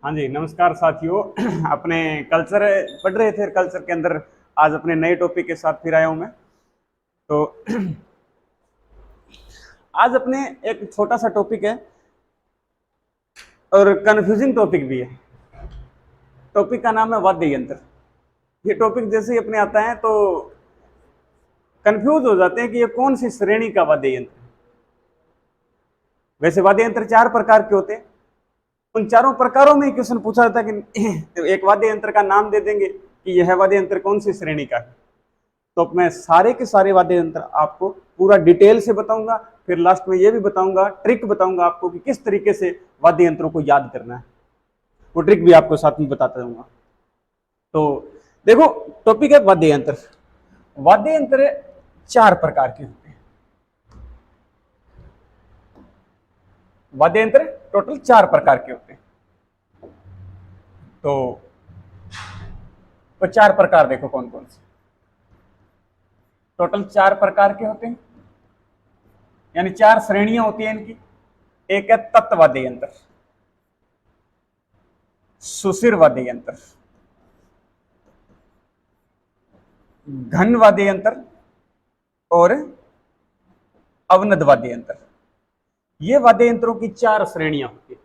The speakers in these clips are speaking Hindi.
हाँ जी, नमस्कार साथियों। अपने कल्चर पढ़ रहे थे, कल्चर के अंदर आज अपने नए टॉपिक के साथ फिर आया हूँ मैं। तो आज अपने एक छोटा सा टॉपिक है और कंफ्यूजिंग टॉपिक भी है। टॉपिक का नाम है वाद्य यंत्र। ये टॉपिक जैसे ही अपने आता है तो कंफ्यूज हो जाते हैं कि ये कौन सी श्रेणी का वाद्य यंत्र है। वैसे वाद्य यंत्र 4 प्रकार के होते हैं। उन चारों प्रकारों में क्वेश्चन पूछा जाता है कि एक वाद्य यंत्र का नाम दे देंगे कि यह वाद्य यंत्र कौन सी श्रेणी का है। तो मैं सारे के सारे वाद्य यंत्र आपको पूरा डिटेल से बताऊंगा, फिर लास्ट में ये भी बताऊंगा, ट्रिक बताऊंगा आपको कि किस तरीके से वाद्य यंत्रों को याद करना है। वो ट्रिक भी आपको साथ में बताता रहूंगा। तो देखो, टॉपिक है वाद्य यंत्र। वाद्य यंत्र 4 प्रकार के होते हैं। वाद्य यंत्र टोटल 4 प्रकार के होते हैं। तो 4 प्रकार देखो कौन कौन से। टोटल 4 प्रकार के होते हैं, यानी 4 श्रेणियां होती हैं इनकी। एक है तत्वाद्य यंत्र, सुशिर वाद्य यंत्र, घन वाद्य यंत्र और अवनद वाद्य यंत्र। ये वाद्य यंत्रों की 4 श्रेणियां होती हैं।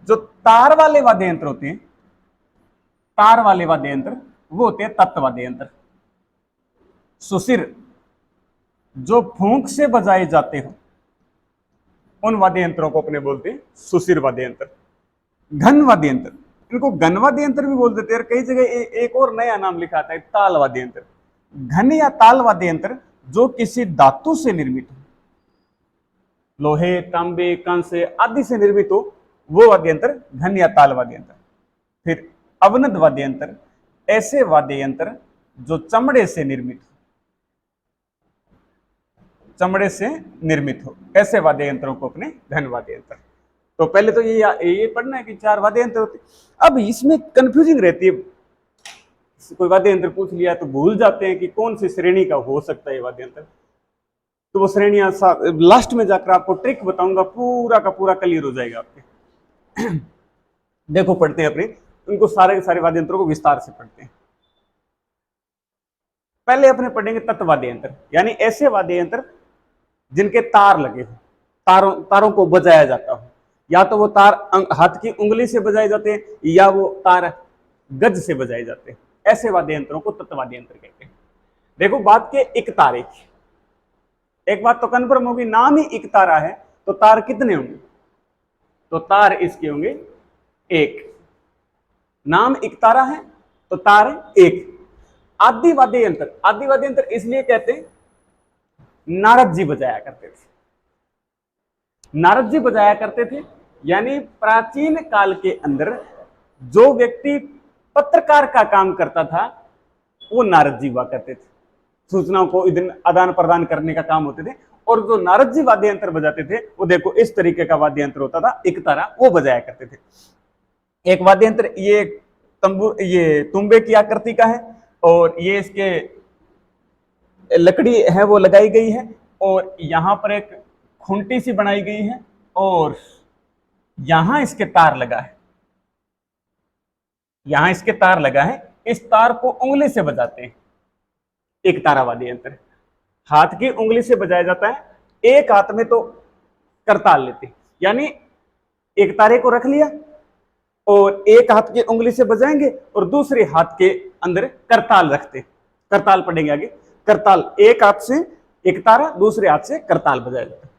जो तार वाले वाद्य यंत्र होते हैं, तार वाले वाद्य यंत्र वो होते हैं तत्वाद्य यंत्र। सुशिर जो फूंक से बजाए जाते हो उन वाद्य यंत्रों को अपने बोलते हैं सुशिर वाद्य यंत्र। घन वाद्य यंत्र, इनको घन वाद्य यंत्र भी बोल देते हैं। कई जगह एक और नया नाम लिखा आता है ताल वाद्य यंत्र। घन या ताल वाद्य यंत्र जो किसी धातु से निर्मित हो, लोहे, तांबे, कांसे आदि से निर्मित हो, वो वाद्य यंत्र घन या ताल वाद्य यंत्र। फिर अवनद वाद्य यंत्र, ऐसे वाद्य यंत्र जो चमड़े से निर्मित हो, चमड़े से निर्मित हो, ऐसे वाद्य यंत्रों को अपने घन वाद्य यंत्र। तो पहले तो ये पढ़ना है कि 4 वाद्य यंत्र होते। अब इसमें कंफ्यूजिंग रहती है, कोई वाद्य यंत्र पूछ लिया तो भूल जाते हैं कि कौन सी श्रेणी का हो सकता है वाद्य यंत्र। तो वो श्रेणियां लास्ट में जाकर आपको ट्रिक बताऊंगा, पूरा का पूरा क्लियर हो जाएगा आपके। देखो, पढ़ते हैं अपने उनको सारे के सारे वाद्य यंत्रों को विस्तार से पढ़ते हैं। पहले अपने पढ़ेंगे तत्वाद्य यंत्र, यानी ऐसे वाद्य यंत्र जिनके तार लगे हो, तारों को बजाया जाता हो। या तो वो तार हाथ की उंगली से बजाए जाते हैं या वो तार गज से बजाए जाते हैं। ऐसे वाद्य यंत्रों को तत्वाद्य यंत्र कहते हैं। देखो, बात के एक तारे की एक बात तो कन्फर्म होगी, नाम ही एक तारा है तो तार कितने होंगे? तो तार इसके होंगे एक। नाम एक तारा है तो तार एक। आदि वाद्य यंत्र इसलिए कहते हैं, नारद जी बजाया करते थे। नारद जी बजाया करते थे, यानी प्राचीन काल के अंदर जो व्यक्ति पत्रकार का काम करता था वो नारद जी हुआ करते थे। सूचनाओं को आदान प्रदान करने का काम होते थे। और जो नारद जी वाद्य यंत्र बजाते थे वो देखो इस तरीके का वाद्य यंत्र होता था, एक तारा, वो बजाया करते थे। एक वाद्य यंत्र ये ये तुम्बे की आकृति का है और ये इसके लकड़ी है वो लगाई गई है और यहां पर एक खूंटी सी बनाई गई है और यहां इसके तार लगा है। यहां इसके तार लगा है, इस तार को उंगली से बजाते हैं। एक तारा वाद्य यंत्र हाथ की उंगली से बजाया जाता है। एक हाथ में तो करताल लेते, यानी एक तारे को रख लिया और एक हाथ की उंगली से बजाएंगे और दूसरे हाथ के अंदर करताल रखते। करताल पढ़ेंगे आगे। करताल एक हाथ से एक तारा, दूसरे हाथ से करताल बजाया जाता है।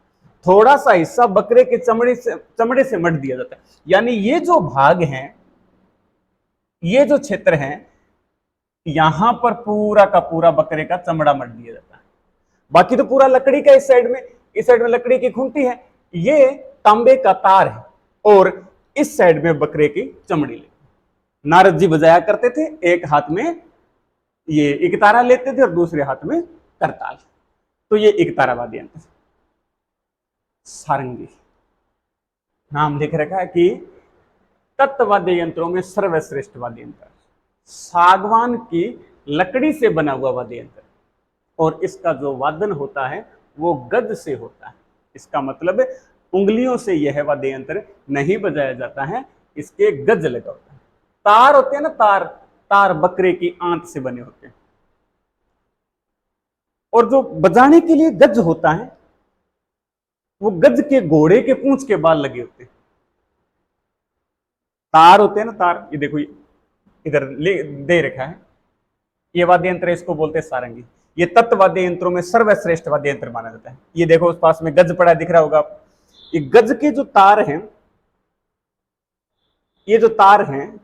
थोड़ा सा हिस्सा बकरे के चमड़े से मढ़ दिया जाता है, यानी ये जो भाग हैं, ये जो क्षेत्र है, यहां पर पूरा का पूरा बकरे का चमड़ा मढ़ दिया जाता है। बाकी तो पूरा लकड़ी का। इस साइड में लकड़ी की खूंटी है, ये तांबे का तार है और इस साइड में बकरे की चमड़ी ले। नारद जी बजाया करते थे, एक हाथ में ये एक तारा लेते थे और दूसरे हाथ में करताल। तो ये एक तारा वाद्य यंत्र। सारंगी नाम लिख रखा है कि तत्वाद्य यंत्रों में सर्वश्रेष्ठ वाद्य यंत्र, सागवान की लकड़ी से बना हुआ वाद्य यंत्र और इसका जो वादन होता है वो गज से होता है। इसका मतलब उंगलियों से यह वाद्य यंत्र नहीं बजाया जाता है, इसके गज लगा होता है। तार होते हैं ना, तार, तार बकरे की आंत से बने होते हैं। और जो बजाने के लिए गज होता है, वो गज के घोड़े के पूंछ के बाल लगे होते हैं। तार होते हैं ना, तार, ये देखो इधर दे रखा है, ये वाद्य यंत्र, इसको बोलते हैं सारंगी। ये तत्व वाद्य यंत्रों में सर्वश्रेष्ठ वाद्य यंत्र माना जाता है। ये देखो उस पास में गज पड़ा दिख रहा होगा आप, ये गज के जो तार हैं, ये जो तार हैं,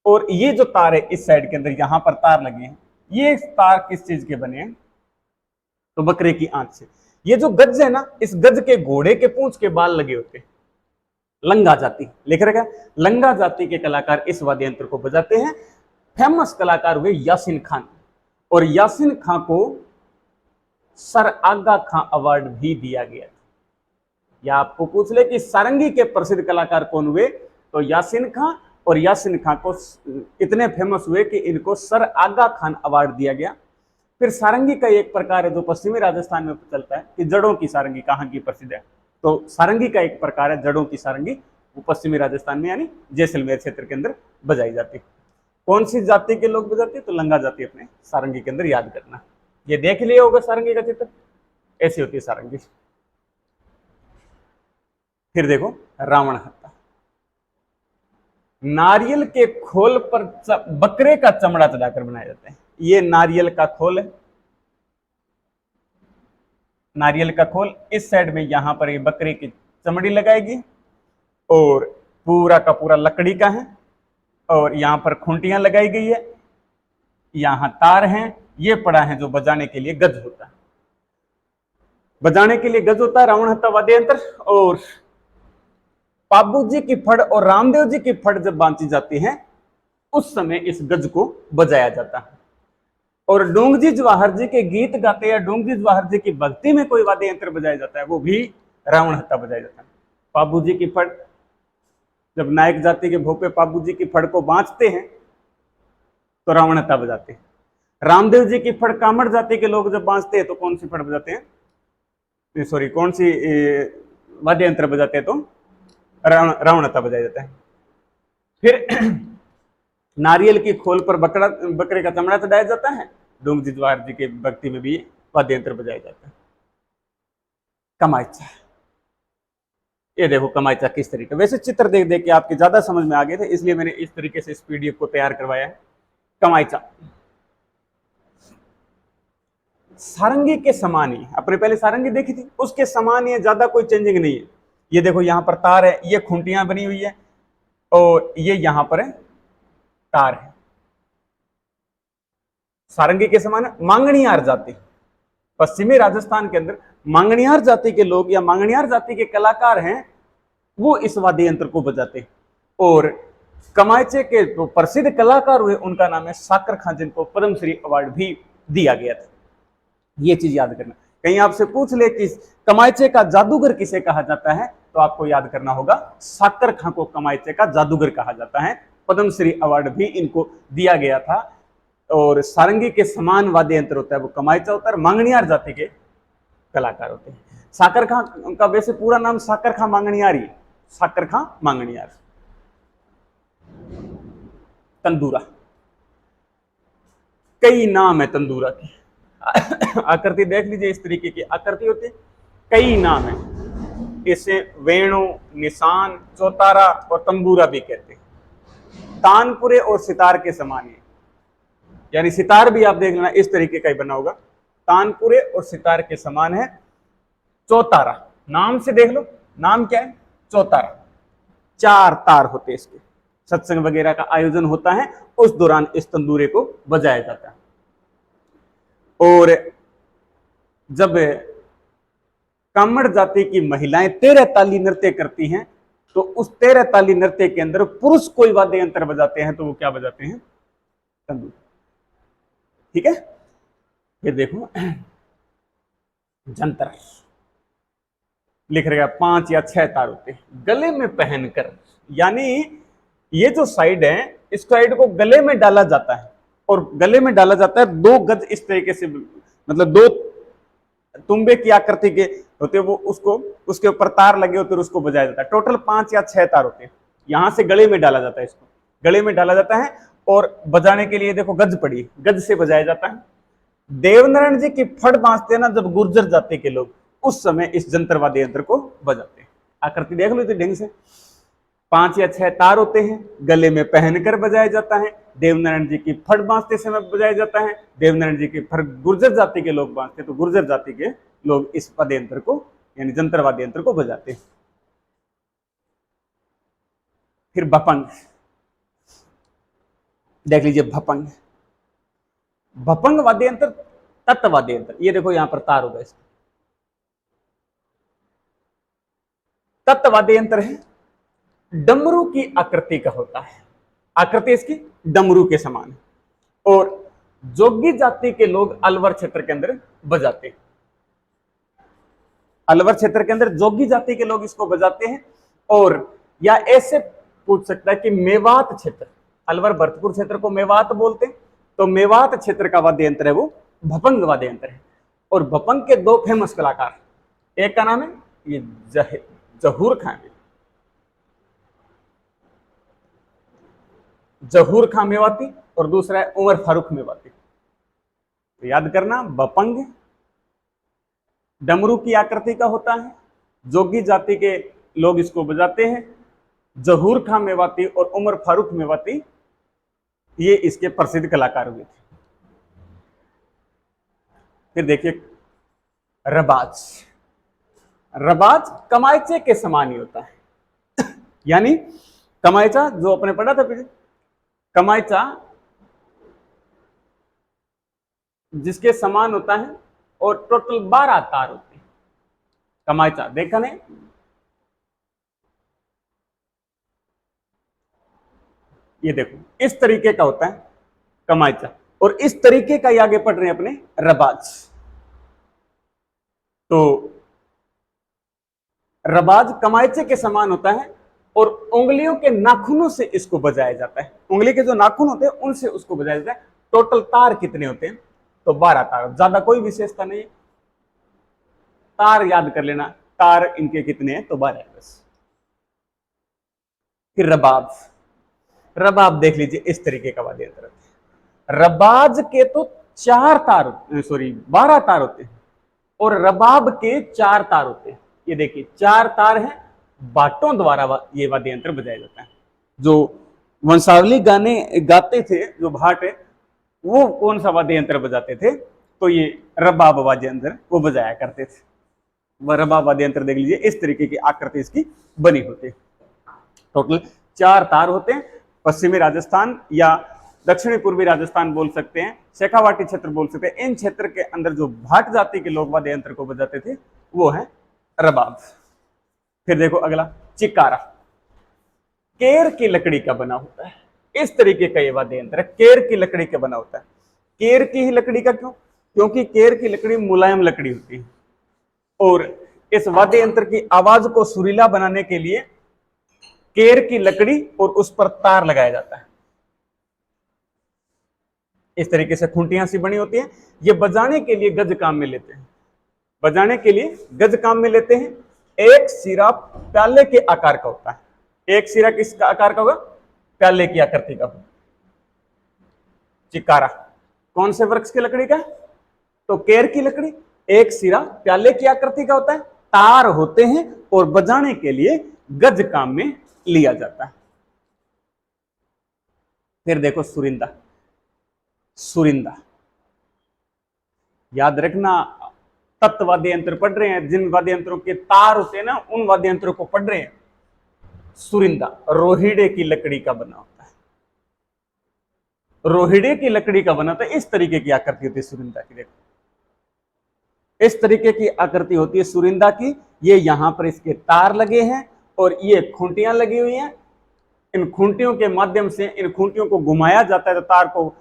और ये जो तार है इस साइड के अंदर, यहां पर तार लगे हैं, ये तार किस चीज के बने हैं? तो बकरे की आंत से। ये जो गज है ना, इस गज के घोड़े के पूंछ के बाल लगे होते हैं। लंगा जाति लिख रखा है, लंगा जाति के कलाकार इस वाद्य यंत्र को बजाते हैं। फेमस कलाकार हुए यासीन खान, और यासीन खान को सर आगा खां अवार्ड भी दिया गया। या आपको पूछ ले कि सारंगी के प्रसिद्ध कलाकार कौन हुए, तो यासीन खां, और यासीन खान को इतने फेमस हुए कि इनको सर आगा खान अवार्ड दिया गया। फिर सारंगी का एक प्रकार है जो पश्चिमी राजस्थान में चलता है कि जड़ों की सारंगी कहाँ की प्रसिद्ध है, तो सारंगी का एक प्रकार है जड़ों की सारंगी, वो पश्चिमी राजस्थान में यानी जैसलमेर क्षेत्र के अंदर बजाई जाती है। कौन सी जाति के लोग बजाते हैं, तो लंगा जाति अपने सारंगी के अंदर याद करना। ये देख लिया होगा सारंगी का चित्र, ऐसी होती है सारंगी। फिर देखो रावण हत्ता, नारियल के खोल पर बकरे का चमड़ा चढ़ाकर बनाया जाता है। ये नारियल का खोल है, नारियल का खोल, इस साइड में यहां पर ये बकरे की चमड़ी लगाएगी, और पूरा का पूरा लकड़ी का है, और यहां पर खूंटियां लगाई गई है, यहां तार हैं, ये पड़ा है जो बजाने के लिए गज होता है। बजाने के लिए गज होता है रावण हत्ता वाद्य यंत्र। और पाबू जी की फड़ और रामदेव जी की फड़ जब बांधी जाती है, उस समय इस गज को बजाया जाता है। और डोंगजी जवाहर जी के गीत गाते या डोंगजी जवाहर जी की भक्ति में कोई वाद्य यंत्र बजाया जाता है, वो भी रावण हत्ता बजाया जाता है। पाबू जी की फड़, जब नायक जाति के भोपे पाबू जी की फड़ को बांधते हैं तो रावण हत्ता बजाते हैं। रामदेव जी की फड़ कामड़ जाति के लोग जब बांधते हैं तो कौन सी फड़ बजाते हैं, सॉरी कौन सी वाद्य यंत्र बजाते हैं, तो रावण हत्ता बजाया जाता है। फिर नारियल की खोल पर बकरे का चमड़ा चढ़ाया जाता है। डोंगजी जवाहर जी के भक्ति में भी वाद्य यंत्र बजाया जाता है। कमाइचा, ये देखो कमाइचा किस तरीके, वैसे चित्र देख देख के आपके ज्यादा समझ में आ गए थे, इसलिए मैंने इस तरीके से इस पीडीएफ को तैयार करवाया है। कमाइचा सारंगी के समान ही, अपने पहले सारंगी देखी थी, उसके समान ही, ज्यादा कोई चेंजिंग नहीं है। ये देखो यहाँ पर तार है, ये खूंटियां बनी हुई है, और ये यहां पर है तार है। सारंगी के समान है। मांगणियार जाति, पश्चिमी राजस्थान के अंदर मांगणियार जाति के लोग या मांगणियार जाति के कलाकार हैं, वो इस वाद्य यंत्र को बजाते हैं। और कमाइचे के जो प्रसिद्ध कलाकार हुए उनका नाम है साकर खां, जिनको पद्मश्री अवार्ड भी दिया गया था। ये चीज याद करना। कहीं आपसे पूछ ले कि कमाइचे का जादूगर किसे कहा जाता है, तो आपको याद करना होगा साकर खां को कमाइचे का जादूगर कहा जाता है। पद्मश्री अवार्ड भी इनको दिया गया था। और सारंगी के समान वाद्य यंत्र होता है वो कमाइचा होता है। मांगणियार जाति के कलाकार होते हैं। साकर खां का वैसे पूरा नाम साकर खां मांगणियार ही, साकर खां मांगणियार। तंदूरा, कई नाम है तंदूरा के। आकृति देख लीजिए, इस तरीके की आकृति होती है, कई नाम है इसे। वेणु, निशान, चौतारा और तंबूरा भी कहते हैं। तानपुरे और सितार के समान है, यानी सितार भी आप देख लेना इस तरीके का ही बना होगा। तानपुरे और सितार के समान है। चौतारा, नाम से देख लो, नाम क्या है, चौतारा। 4 तार होते हैं इसके। सत्संग वगैरह का आयोजन होता है, उस दौरान इस तंदूरे को बजाया जाता है। और जब कामड़ जाति की महिलाएं 13 ताली नृत्य करती हैं, तो उस 13 ताली नृत्य के अंदर पुरुष कोई वाद्य यंत्र बजाते हैं, तो वो क्या बजाते हैं, तंदूर। ठीक है। ये देखो जंतर लिख रहा है, 5 या 6 तार होते हैं, गले में पहनकर, यानी ये जो साइड है, इस साइड को गले में डाला जाता है, और गले में डाला जाता है 2 गज इस तरीके से, मतलब 2 तुम्बे की आकृति के होते, वो उसको उसके ऊपर तार लगे होते और उसको बजाया जाता है। टोटल 5 या 6 तार होते हैं। यहां से गले में डाला जाता है, इसको गले में डाला जाता है और बजाने के लिए देखो गज पड़ी, गज से बजाया जाता है। देवनारायण जी की फड़ बांधते ना जब गुर्जर जाति के लोग, उस समय इस जंतर वाद्य यंत्र को बजाते हैं। आकृति देख लो ढंग से, 5 या 6 तार होते हैं, गले में पहनकर बजाया जाता है। देवनारायण जी की फड़ बांधते समय बजाया जाता है। देवनारायण जी की फड़ गुर्जर जाति के लोग बांधते, तो गुर्जर जाति के लोग इस वाद्य यंत्र को यानी जंतर वाद्य यंत्र को बजाते हैं। फिर भपंग देख लीजिए। भपंग, भपंग वाद्य यंत्र तत्व वाद्य यंत्र, ये देखो यहां पर तार होगा इसका, तत्व वाद्य यंत्र है, डमरू की आकृति का होता है। आकृति इसकी डमरू के समान है और जोगी जाति के लोग अलवर क्षेत्र के अंदर बजाते हैं। अलवर क्षेत्र के अंदर जोगी जाति के लोग इसको बजाते हैं। और या ऐसे पूछ सकता है कि मेवात क्षेत्र, अलवर भरतपुर क्षेत्र को मेवात बोलते हैं, तो मेवात क्षेत्र का वाद्य यंत्र है वो भपंग वाद्य यंत्र है। और भपंग के 2 फेमस कलाकार, एक का नाम है ये जहूर खां, जहूर खां मेवाती, और दूसरा है उमर फारूक मेवाती। तो याद करना, भपंग डमरू की आकृति का होता है, जोगी जाति के लोग इसको बजाते हैं। जहूर खां मेवाती और उमर फारूक मेवाती ये इसके प्रसिद्ध कलाकार हुए थे। फिर देखिए रबाज, रबाज कमायचे के समान ही होता है। यानी कमायचा जो अपने पढ़ा था पीछे, कमायचा जिसके समान होता है और टोटल 12 तार होते हैं। कमायचा देखा नहीं, ये देखो इस तरीके का होता है कमायचा, और इस तरीके का ही आगे पढ़ रहे हैं अपने रबाज। तो रबाज कमायचे के समान होता है और उंगलियों के नाखूनों से इसको बजाया जाता है। उंगली के जो नाखून होते हैं उनसे उसको बजाया जाता है। टोटल तार कितने होते हैं? तो 12 तार, ज्यादा कोई विशेषता नहीं है, तार याद कर लेना, तार इनके कितने हैं तो 12 है बस। फिर रबाब, रबाब देख लीजिए इस तरीके का वाद्य यंत्र है। रबाज के तो 4 तार, सॉरी 12 तार होते हैं और रबाब के 4 तार होते हैं। ये देखिए 4 तार हैं, बाटों द्वारा ये वाद्य यंत्र बजाया जाता है। जो वंशावली गाने गाते थे जो भाट है, वो कौन सा वाद्य यंत्र बजाते थे? तो ये रबाब वाद्य यंत्र वो बजाया करते थे। वह रबाब वाद्य यंत्र देख लीजिए, इस तरीके की आकृति इसकी बनी होती है। टोटल 4 तार होते हैं। पश्चिमी राजस्थान या दक्षिणी पूर्वी राजस्थान बोल सकते हैं, शेखावाटी क्षेत्र बोल सकते हैं, इन क्षेत्र के अंदर जो भाट जाति के लोग वाद्य यंत्र को बजाते थे वो है रबाब। फिर देखो अगला चिकारा, केर की लकड़ी का बना होता है। इस तरीके का ये वाद्य यंत्र केर की लकड़ी का बना होता है। केर की ही लकड़ी का क्यों? क्योंकि केर की लकड़ी मुलायम लकड़ी होती है और इस वाद्य यंत्र की आवाज को सुरीला बनाने के लिए केर की लकड़ी और उस पर तार लगाया जाता है। इस तरीके से खूंटियां सी बनी होती हैं। ये बजाने के लिए गज काम में लेते हैं, बजाने के लिए गज काम में लेते हैं। एक सिरा प्याले के आकार का होता है। एक सिरा किस आकार का होगा? प्याले की आकृति का होगा। चिकारा कौन से वृक्ष की लकड़ी का? तो केर की लकड़ी। एक सिरा प्याले की आकृति का होता है, तार होते हैं और बजाने के लिए गज काम में लिया जाता है। फिर देखो सुरिंदा, सुरिंदा याद रखना, तत्व वाद्य यंत्र पढ़ रहे हैं, जिन वाद्य यंत्रों के तार होते हैं ना उन वाद्य यंत्रों को पढ़ रहे हैं। सुरिंदा रोहिड़े की लकड़ी का बना होता है, रोहिड़े की लकड़ी का बना होता है। इस तरीके की आकृति होती है सुरिंदा की। देखो इस तरीके की आकृति होती है सुरिंदा की। ये यहां पर इसके तार लगे हैं और ये खूंटियां लगी हुई हैं। इन खूंटियों के माध्यम से इन खूंटियों को घुमाया जाता है, तो तार को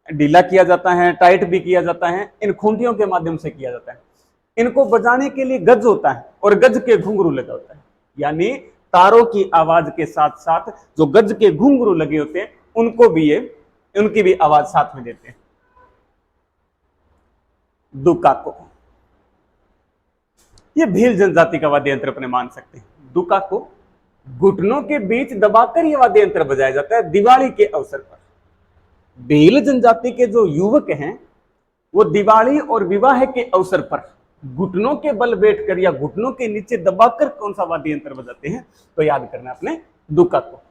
ढीला किया जाता है, टाइट भी किया जाता है, इन खूंटियों के माध्यम से किया जाता है। इनको बजाने के लिए गज होता है और गज के घुंघरू लगा होता है। यानी तारों की आवाज के साथ साथ जो गज के घुंघरू लगे होते हैं उनको भी ये उनकी भी आवाज साथ में देते हैं। दुकाको। ये भील जनजाति का वाद्य यंत्र अपने मान सकते हैं। दुकाको घुटनों के बीच दबाकर यह वाद्य यंत्र बजाया जाता है दिवाली के अवसर पर। भील जनजाति के जो युवक हैं वो दिवाली और विवाह के अवसर पर घुटनों के बल बैठकर या घुटनों के नीचे दबाकर कौन सा वाद्य यंत्र बजाते हैं, तो याद करना अपने दुकाको।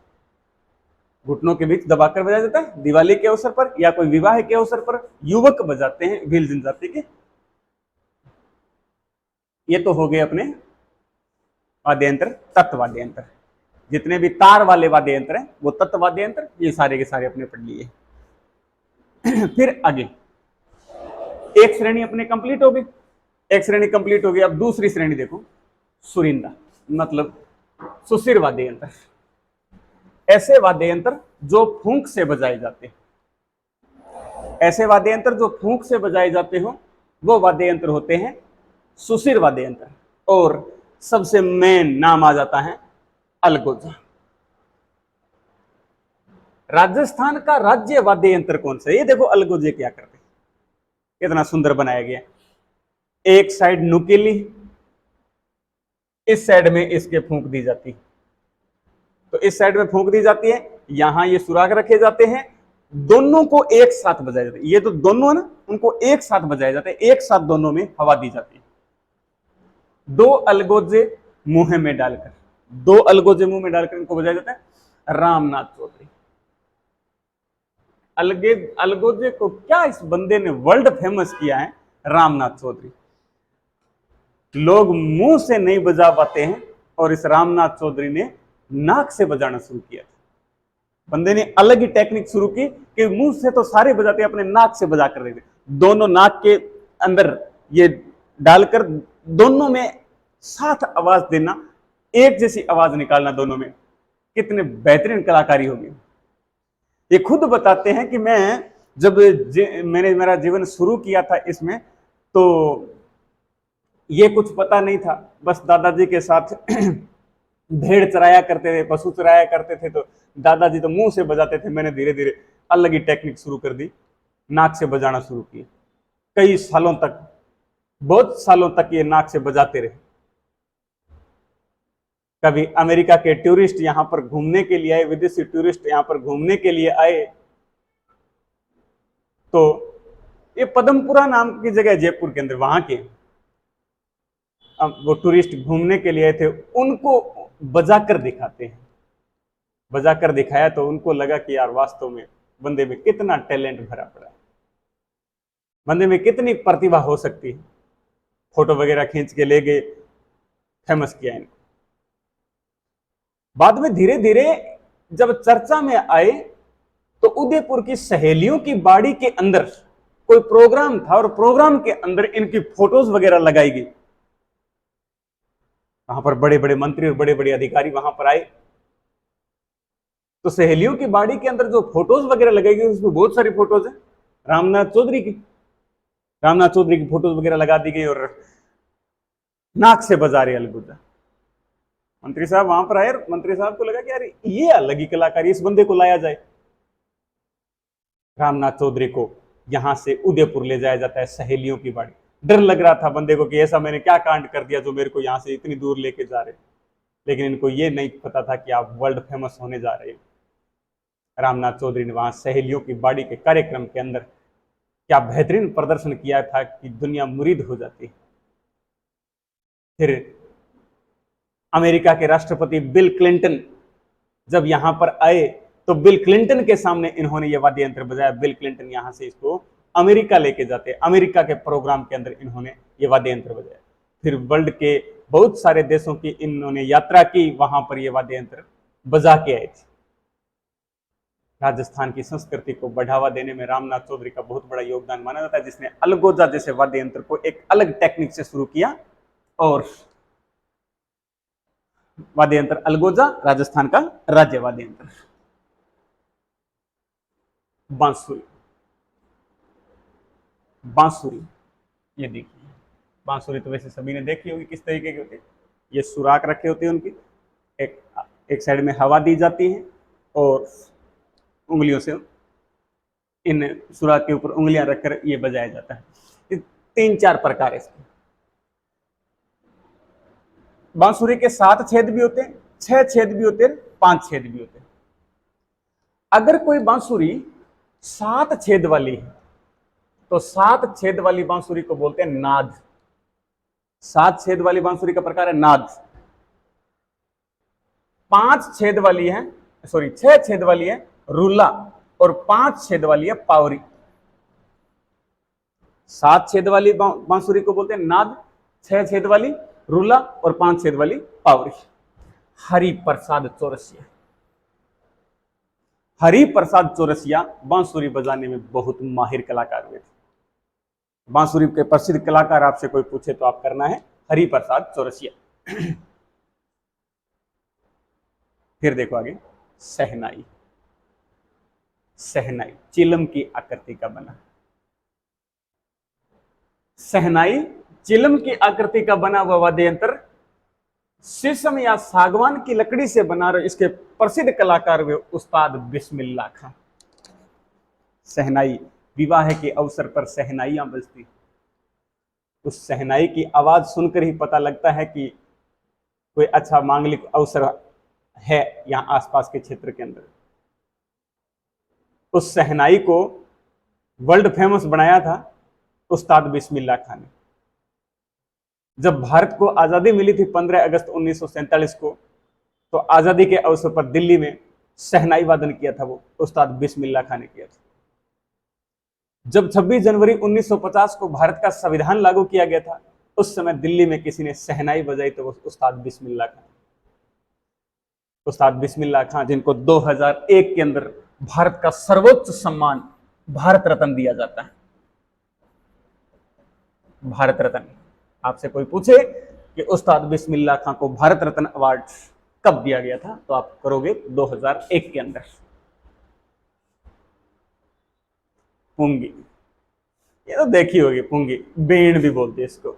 घुटनों के बीच दबाकर बजाया जाता है दिवाली के अवसर पर या कोई विवाह के अवसर पर युवक बजाते हैं भील जनजाति के। ये तो हो गए अपने वाद्य यंत्र, तत्व वाद्य यंत्र। जितने भी तार वाले वाद्य यंत्र हैं वो तत्व वाद्य यंत्र, ये सारे के सारे अपने पढ़ लिए। फिर आगे एक श्रेणी अपने कंप्लीट हो गई, एक श्रेणी कंप्लीट हो गई। अब दूसरी श्रेणी देखो, सुरिंदा मतलब सुशिर वाद्य यंत्र। ऐसे वाद्य यंत्र जो फूंक से बजाए जाते हैं, ऐसे वाद्य यंत्र जो फूंक से बजाए जाते हो वो वाद्य यंत्र होते हैं सुशिर वाद्य यंत्र। और सबसे मेन नाम आ जाता है अलगोजा। राजस्थान का राज्य वाद्य यंत्र कौन सा है? ये देखो अलगोजे क्या करते हैं, कितना सुंदर बनाया गया। एक साइड नुकीली, इस साइड में इसके फूंक दी जाती, तो इस साइड में फूंक दी जाती है, यहां ये सुराग रखे जाते हैं, दोनों को एक साथ बजाया जाता है। ये तो दोनों है ना, उनको एक साथ बजाया जाता है, एक साथ दोनों में हवा दी जाती है। दो अलगोजे मुंह में डालकर, दो अलगोजे मुंह में डालकर इनको बजाया जाता है। रामनाथ चौधरी अलगोजे को क्या इस बंदे ने वर्ल्ड फेमस किया है, रामनाथ चौधरी। लोग मुंह से नहीं बजा पाते हैं और इस रामनाथ चौधरी ने नाक से बजाना शुरू किया। बंदे ने अलग ही टेक्निक शुरू की कि मुंह से तो सारे बजाते, अपने नाक से बजा कर देते। दोनों नाक के अंदर ये डालकर दोनों में साथ आवाज देना, एक जैसी आवाज निकालना दोनों में, कितने बेहतरीन कलाकारी होगी। ये खुद बताते हैं कि मैं जब मैंने मेरा जीवन शुरू किया था इसमें, तो ये कुछ पता नहीं था, बस दादाजी के साथ भेड़ चराया करते थे, पशु चराया करते थे, तो दादाजी तो मुंह से बजाते थे। मैंने धीरे धीरे अलग ही टेक्निक शुरू कर दी, नाक से बजाना शुरू किया। कई सालों तक, बहुत सालों तक ये नाक से बजाते रहे। कभी अमेरिका के टूरिस्ट यहां पर घूमने के लिए आए, विदेशी टूरिस्ट यहां पर घूमने के लिए आए, तो ये पदमपुरा नाम की जगह जयपुर के अंदर, वहां के अब वो टूरिस्ट घूमने के लिए आए थे, उनको बजाकर दिखाते हैं। बजाकर दिखाया तो उनको लगा कि यार वास्तव में बंदे में कितना टैलेंट भरा पड़ा है, बंदे में कितनी प्रतिभा हो सकती है। फोटो वगैरह खींच के ले गए, फेमस किया इनको। बाद में धीरे धीरे जब चर्चा में आए तो उदयपुर की सहेलियों की बाड़ी के अंदर कोई प्रोग्राम था और प्रोग्राम के अंदर इनकी फोटोज वगैरह लगाई गई। वहां पर बड़े बड़े मंत्री और बड़े बड़े अधिकारी वहां पर आए, तो सहेलियों की बाड़ी के अंदर जो फोटोज वगैरह लगाई गई उसमें बहुत सारी फोटोज है रामनाथ चौधरी की। रामनाथ चौधरी की फोटोज वगैरह लगा दी गई और नाक से बजा रहे अलगोजा। मंत्री साहब वहां पर आए, मंत्री साहब को लगा कि यार ये अलग ही कलाकारी, इस बंदे को लाया जाए। रामनाथ चौधरी को यहां से उदयपुर ले जाया जाता है, सहेलियों की बाड़ी। डर लग रहा था बंदे को कि ऐसा मैंने क्या कांड कर दिया जो मेरे को यहां से इतनी दूर लेके जा रहे, लेकिन इनको ये नहीं पता था कि आप वर्ल्ड फेमस होने जा रहे हैं। रामनाथ चौधरी ने वहां सहेलियों की बाड़ी के कार्यक्रम के अंदर क्या बेहतरीन प्रदर्शन किया था कि दुनिया मुरीद हो जाती। फिर अमेरिका के राष्ट्रपति बिल क्लिंटन जब यहां पर आए तो बिल क्लिंटन के सामने इन्होंने यह वाद्य यंत्र बजाया। बिल क्लिंटन यहां से इसको अमेरिका लेके जाते, अमेरिका के प्रोग्राम के अंदर इन्होंने ये वाद्य यंत्र बजाया। फिर वर्ल्ड के बहुत सारे देशों की इन्होंने यात्रा की, वहां पर ये वाद्य यंत्र बजा के आए थे। राजस्थान की संस्कृति को बढ़ावा देने में रामनाथ चौधरी का बहुत बड़ा योगदान माना जाता है, जिसने अलगोजा जैसे वाद्य यंत्र को एक अलग टेक्निक से शुरू किया। और वाद्य यंत्र अलगोजा राजस्थान का राज्य वाद्य यंत्र। बांसुरी, बांसुरी ये देखिए, बांसुरी तो वैसे सभी ने देखी होगी किस तरीके की होती है। ये सुराख रखे होते हैं उनकी, एक साइड में हवा दी जाती है और उंगलियों से इन सुराख के ऊपर उंगलियां रखकर ये बजाया जाता है। 3-4 प्रकार है इसके। बांसुरी के 7 छेद भी होते हैं, 6 छेद भी होते हैं, 5 छेद भी होते हैं। अगर कोई बांसुरी 7 छेद वाली है तो 7 छेद वाली बांसुरी को बोलते हैं नाद। 7 छेद वाली बांसुरी का प्रकार है नाद। 5 छेद वाली है, सॉरी 6 छेद वाली है रुला, और 5 छेद वाली है पावरी। 7 छेद वाली बांसुरी को बोलते हैं नाद, 6 छेद वाली रुला और 5 छेद वाली पावरी। हरि प्रसाद चौरसिया, हरि प्रसाद चौरसिया बांसुरी बजाने में बहुत माहिर कलाकार हुए थे। बांसुरी के प्रसिद्ध कलाकार आपसे कोई पूछे तो आप करना है हरि प्रसाद चौरसिया। फिर देखो आगे, सहनाई। सहनाई चिलम की आकृति का बना। सहनाई चिलम की आकृति का बना हुआ वाद्य यंत्र, शीशम या सागवान की लकड़ी से बना रहे इसके प्रसिद्ध कलाकार हुए उस्ताद बिस्मिल्लाह खां। सहनाई, विवाह के अवसर पर सहनाइयां बजती। उस सहनाई की आवाज सुनकर ही पता लगता है कि कोई अच्छा मांगलिक अवसर है यहां आसपास के क्षेत्र के अंदर। उस सहनाई को वर्ल्ड फेमस बनाया था उस्ताद बिस्मिल्लाह खां ने। जब भारत को आजादी मिली थी 15 अगस्त 1947 को, तो आजादी के अवसर पर दिल्ली में सहनाई वादन किया था वो उस्ताद बिस्मिल्लाह खां ने किया था। जब 26 जनवरी 1950 को भारत का संविधान लागू किया गया था, उस समय दिल्ली में किसी ने सहनाई बजाई तो वो उस्ताद बिस्मिल्लाह खां। उस्ताद बिस्मिल्लाह खां जिनको 2001 के अंदर भारत का सर्वोच्च सम्मान भारत रत्न दिया जाता है। भारत रत्न। आपसे कोई पूछे कि उस्ताद बिस्मिल्लाह खां को भारत रत्न अवार्ड कब दिया गया था, तो आप करोगे 2001 के अंदर। पुंगी, ये तो देखी होगी, पुंगी बेण भी बोलते हैं इसको,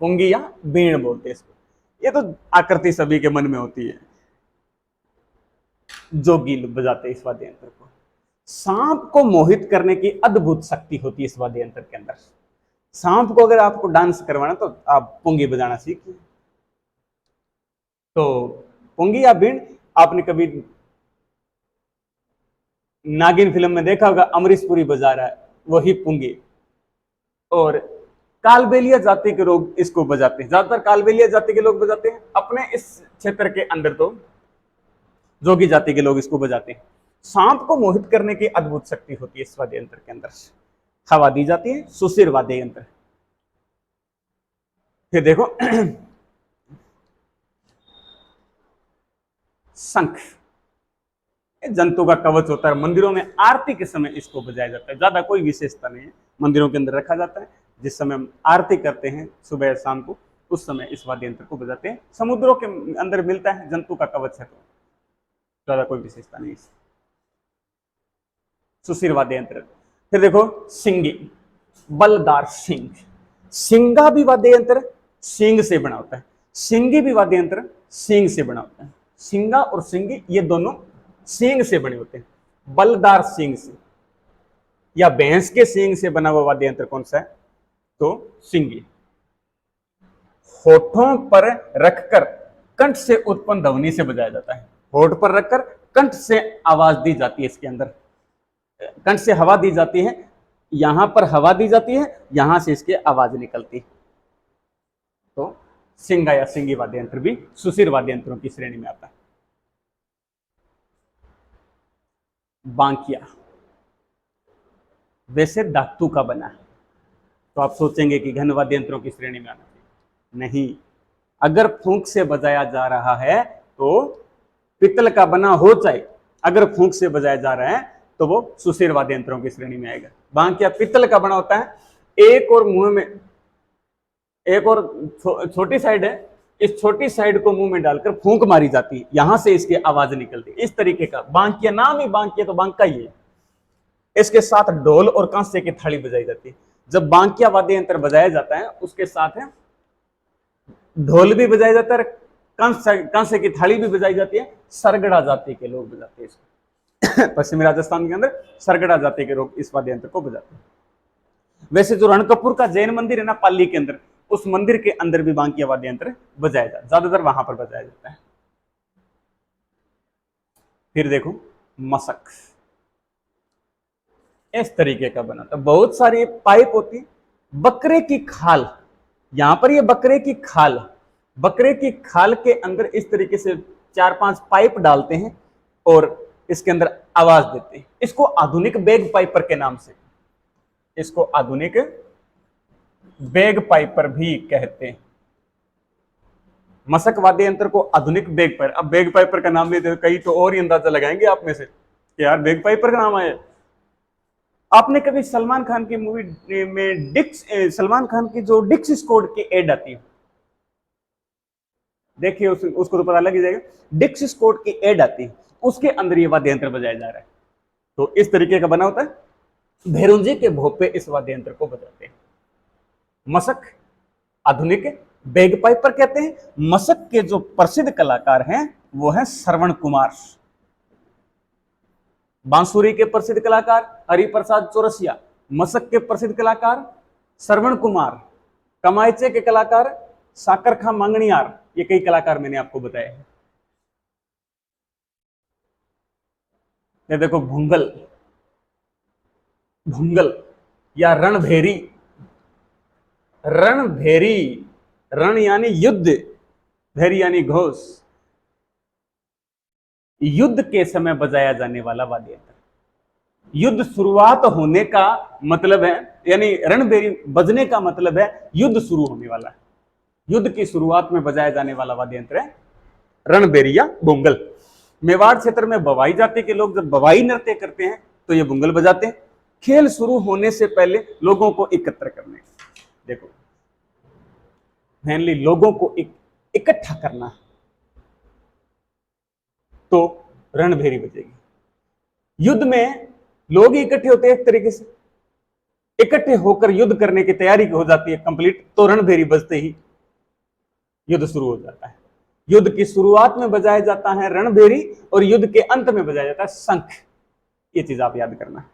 पुंगी या बेण बोलते हैं इसको। ये तो आकृति सभी के मन में होती है। जोगी लोग बजाते हैं इस वाद्य यंत्र को। सांप को मोहित करने की अद्भुत शक्ति होती है इस वाद्य यंत्र के अंदर। सांप को अगर आपको डांस करवाना तो आप पुंगी बजाना सीखिए। तो पुंगी या बीन आपने कभी नागिन फिल्म में देखा होगा, अमरीश पुरी बजा रहा है, वही पुंगी। और कालबेलिया जाति के लोग इसको बजाते हैं, ज्यादातर कालबेलिया जाति के लोग बजाते हैं। अपने इस क्षेत्र के अंदर तो जोगी जाति के लोग इसको बजाते हैं। सांप को मोहित करने की अद्भुत शक्ति होती है इस वाद्य यंत्र के अंदर। हवा दी जाती है, सुशिर वाद्य यंत्र। फिर देखो शंख, जंतु का कवच होता है। मंदिरों में आरती के समय इसको बजाया जाता है। ज्यादा कोई विशेषता नहीं है, मंदिरों के अंदर रखा जाता है। जिस समय हम आरती करते हैं सुबह या शाम को, उस समय इस वाद्य यंत्र को बजाते हैं। समुद्रों के अंदर मिलता है, जंतु का कवच है, तो ज्यादा कोई विशेषता नहीं। सुशिर वाद्य यंत्र। फिर देखो सिंगी, बलदार सिंग। सिंगा भी वाद्य यंत्र सींग से बना होता है, सिंगी भी वाद्य यंत्र सींग से बना होता है। सिंगा और सिंगी ये दोनों सींग से बने होते हैं। बलदार सींग से या भैंस के सींग से बना हुआ वाद्य यंत्र कौन सा है, तो सिंगी। होठों पर रखकर कंठ से उत्पन्न ध्वनि से बजाया जाता है। होठ पर रखकर कंठ से आवाज दी जाती है। इसके अंदर कंठ से हवा दी जाती है, यहां पर हवा दी जाती है, यहां से इसकी आवाज निकलती है। तो सिंगा या सिंगी वाद्य यंत्र भी सुशिर वाद्य यंत्रों की श्रेणी में आता है। बांकिया, वैसे धातु का बना है, तो आप सोचेंगे कि घन वाद्य यंत्रों की श्रेणी में आना चाहिए। नहीं, अगर फूंक से बजाया जा रहा है तो पित्तल का बना हो, चाहे अगर फूंक से बजाया जा रहा है तो वो सुशिर वाद्य यंत्रों की श्रेणी में आएगा। बांकिया पित्तल का बना होता है, एक और मुंह में, एक और छोटी साइड है, इस छोटी साइड को मुंह में डालकर फूंक मारी जाती है, यहां से इसकी आवाज निकलती है। इस तरीके का बांकिया, नाम ही बांकिया तो बांका ही है। इसके साथ ढोल और कांसे की थाली बजाई जाती है। जब बांकिया वाद्य यंत्र बजाया जाता है उसके साथ है ढोल भी बजाया जाता है, कांसे की थाली भी बजाई जाती है। सरगड़ा जाति के लोग बजाते हैं इसको। पश्चिमी राजस्थान के अंदर सरगड़ा जाति के लोग इस वाद्य यंत्र को बजाते हैं। वैसे जो रणकपुर का जैन मंदिर है ना पाली के अंदर, उस मंदिर के अंदर भी बांकिया वाद्य यंत्र बजाया जाता है, ज्यादातर वहां पर बजाया जाता है। फिर देखो मशक, इस तरीके का बना था, बहुत सारी पाइप होती, बकरे की खाल, यहां पर ये बकरे की खाल, बकरे की खाल के अंदर इस तरीके से 4-5 पाइप डालते हैं और इसके अंदर आवाज देते हैं। इसको आधुनिक बैग पाइपर के नाम से, इसको आधुनिक बैग पाइपर भी कहते हैं। मशक वाद्य यंत्र को आधुनिक बैग पाइपर, अब बैग पाइपर का नाम लेते कई तो और ही अंदाजा लगाएंगे आप में से कि यार बैग पाइपर का नाम आया। आपने कभी सलमान खान की मूवी में सलमान खान की जो डिक्स स्क्वाड की एड आती है, देखिए उसको तो पता लग ही जाएगा, डिक्स स्क्वाड की एड आती है, उसके अंदर ये वाद्य यंत्र बजाया जा रहा है। तो इस तरीके का बना होता है। भेरुंजी के भोपे इस वाद्य यंत्र को बजाते हैं। मशक आधुनिक बैग पाइपर कहते हैं। मशक के जो प्रसिद्ध कलाकार हैं वो है श्रवण कुमार। बांसुरी के प्रसिद्ध कलाकार हरिप्रसाद चौरसिया, मशक के प्रसिद्ध कलाकार श्रवण कुमार, कमायचे के कलाकार साकरखा मांगणियार, ये कई कलाकार मैंने आपको बताए हैं। ये देखो भुंगल, भुंगल या रणभेरी, रणभेरी, रण यानी युद्ध, भेरी यानी घोष, युद्ध के समय बजाया जाने वाला वाद्य यंत्र। युद्ध शुरुआत होने का मतलब है, यानी रणभेरी बजने का मतलब है युद्ध शुरू होने वाला है। युद्ध की शुरुआत में बजाया जाने वाला वाद्य यंत्र है रणभेरी या भुंगल। मेवाड़ क्षेत्र में बवाई जाति के लोग जब बवाई नृत्य करते हैं तो ये भुंगल बजाते हैं। खेल शुरू होने से पहले लोगों को एकत्र करने, देखो मेनली लोगों को इकट्ठा करना, तो रणभेरी बजेगी। युद्ध में लोग इकट्ठे होते हैं, एक तरीके से इकट्ठे होकर युद्ध करने की तैयारी हो जाती है कंप्लीट, तो रणभेरी बजते ही युद्ध शुरू हो जाता है। युद्ध की शुरुआत में बजाया जाता है रणभेरी और युद्ध के अंत में बजाया जाता है शंख। ये चीज आप याद करना।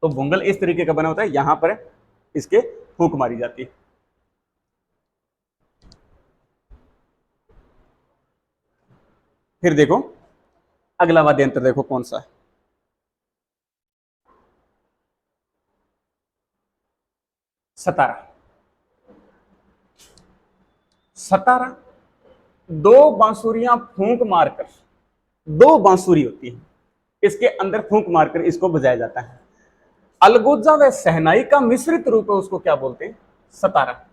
तो भुंगल इस तरीके का बना होता है, यहां पर इसके फूंक मारी जाती है। फिर देखो अगला वाद्य यंत्र, देखो कौन सा है, सतारा। सतारा दो बांसुरियां फूंक मारकर, दो बांसुरी होती है, इसके अंदर फूंक मारकर इसको बजाया जाता है। अलगोजा व सहनाई का मिश्रित रूप है, उसको क्या बोलते हैं, सतारा।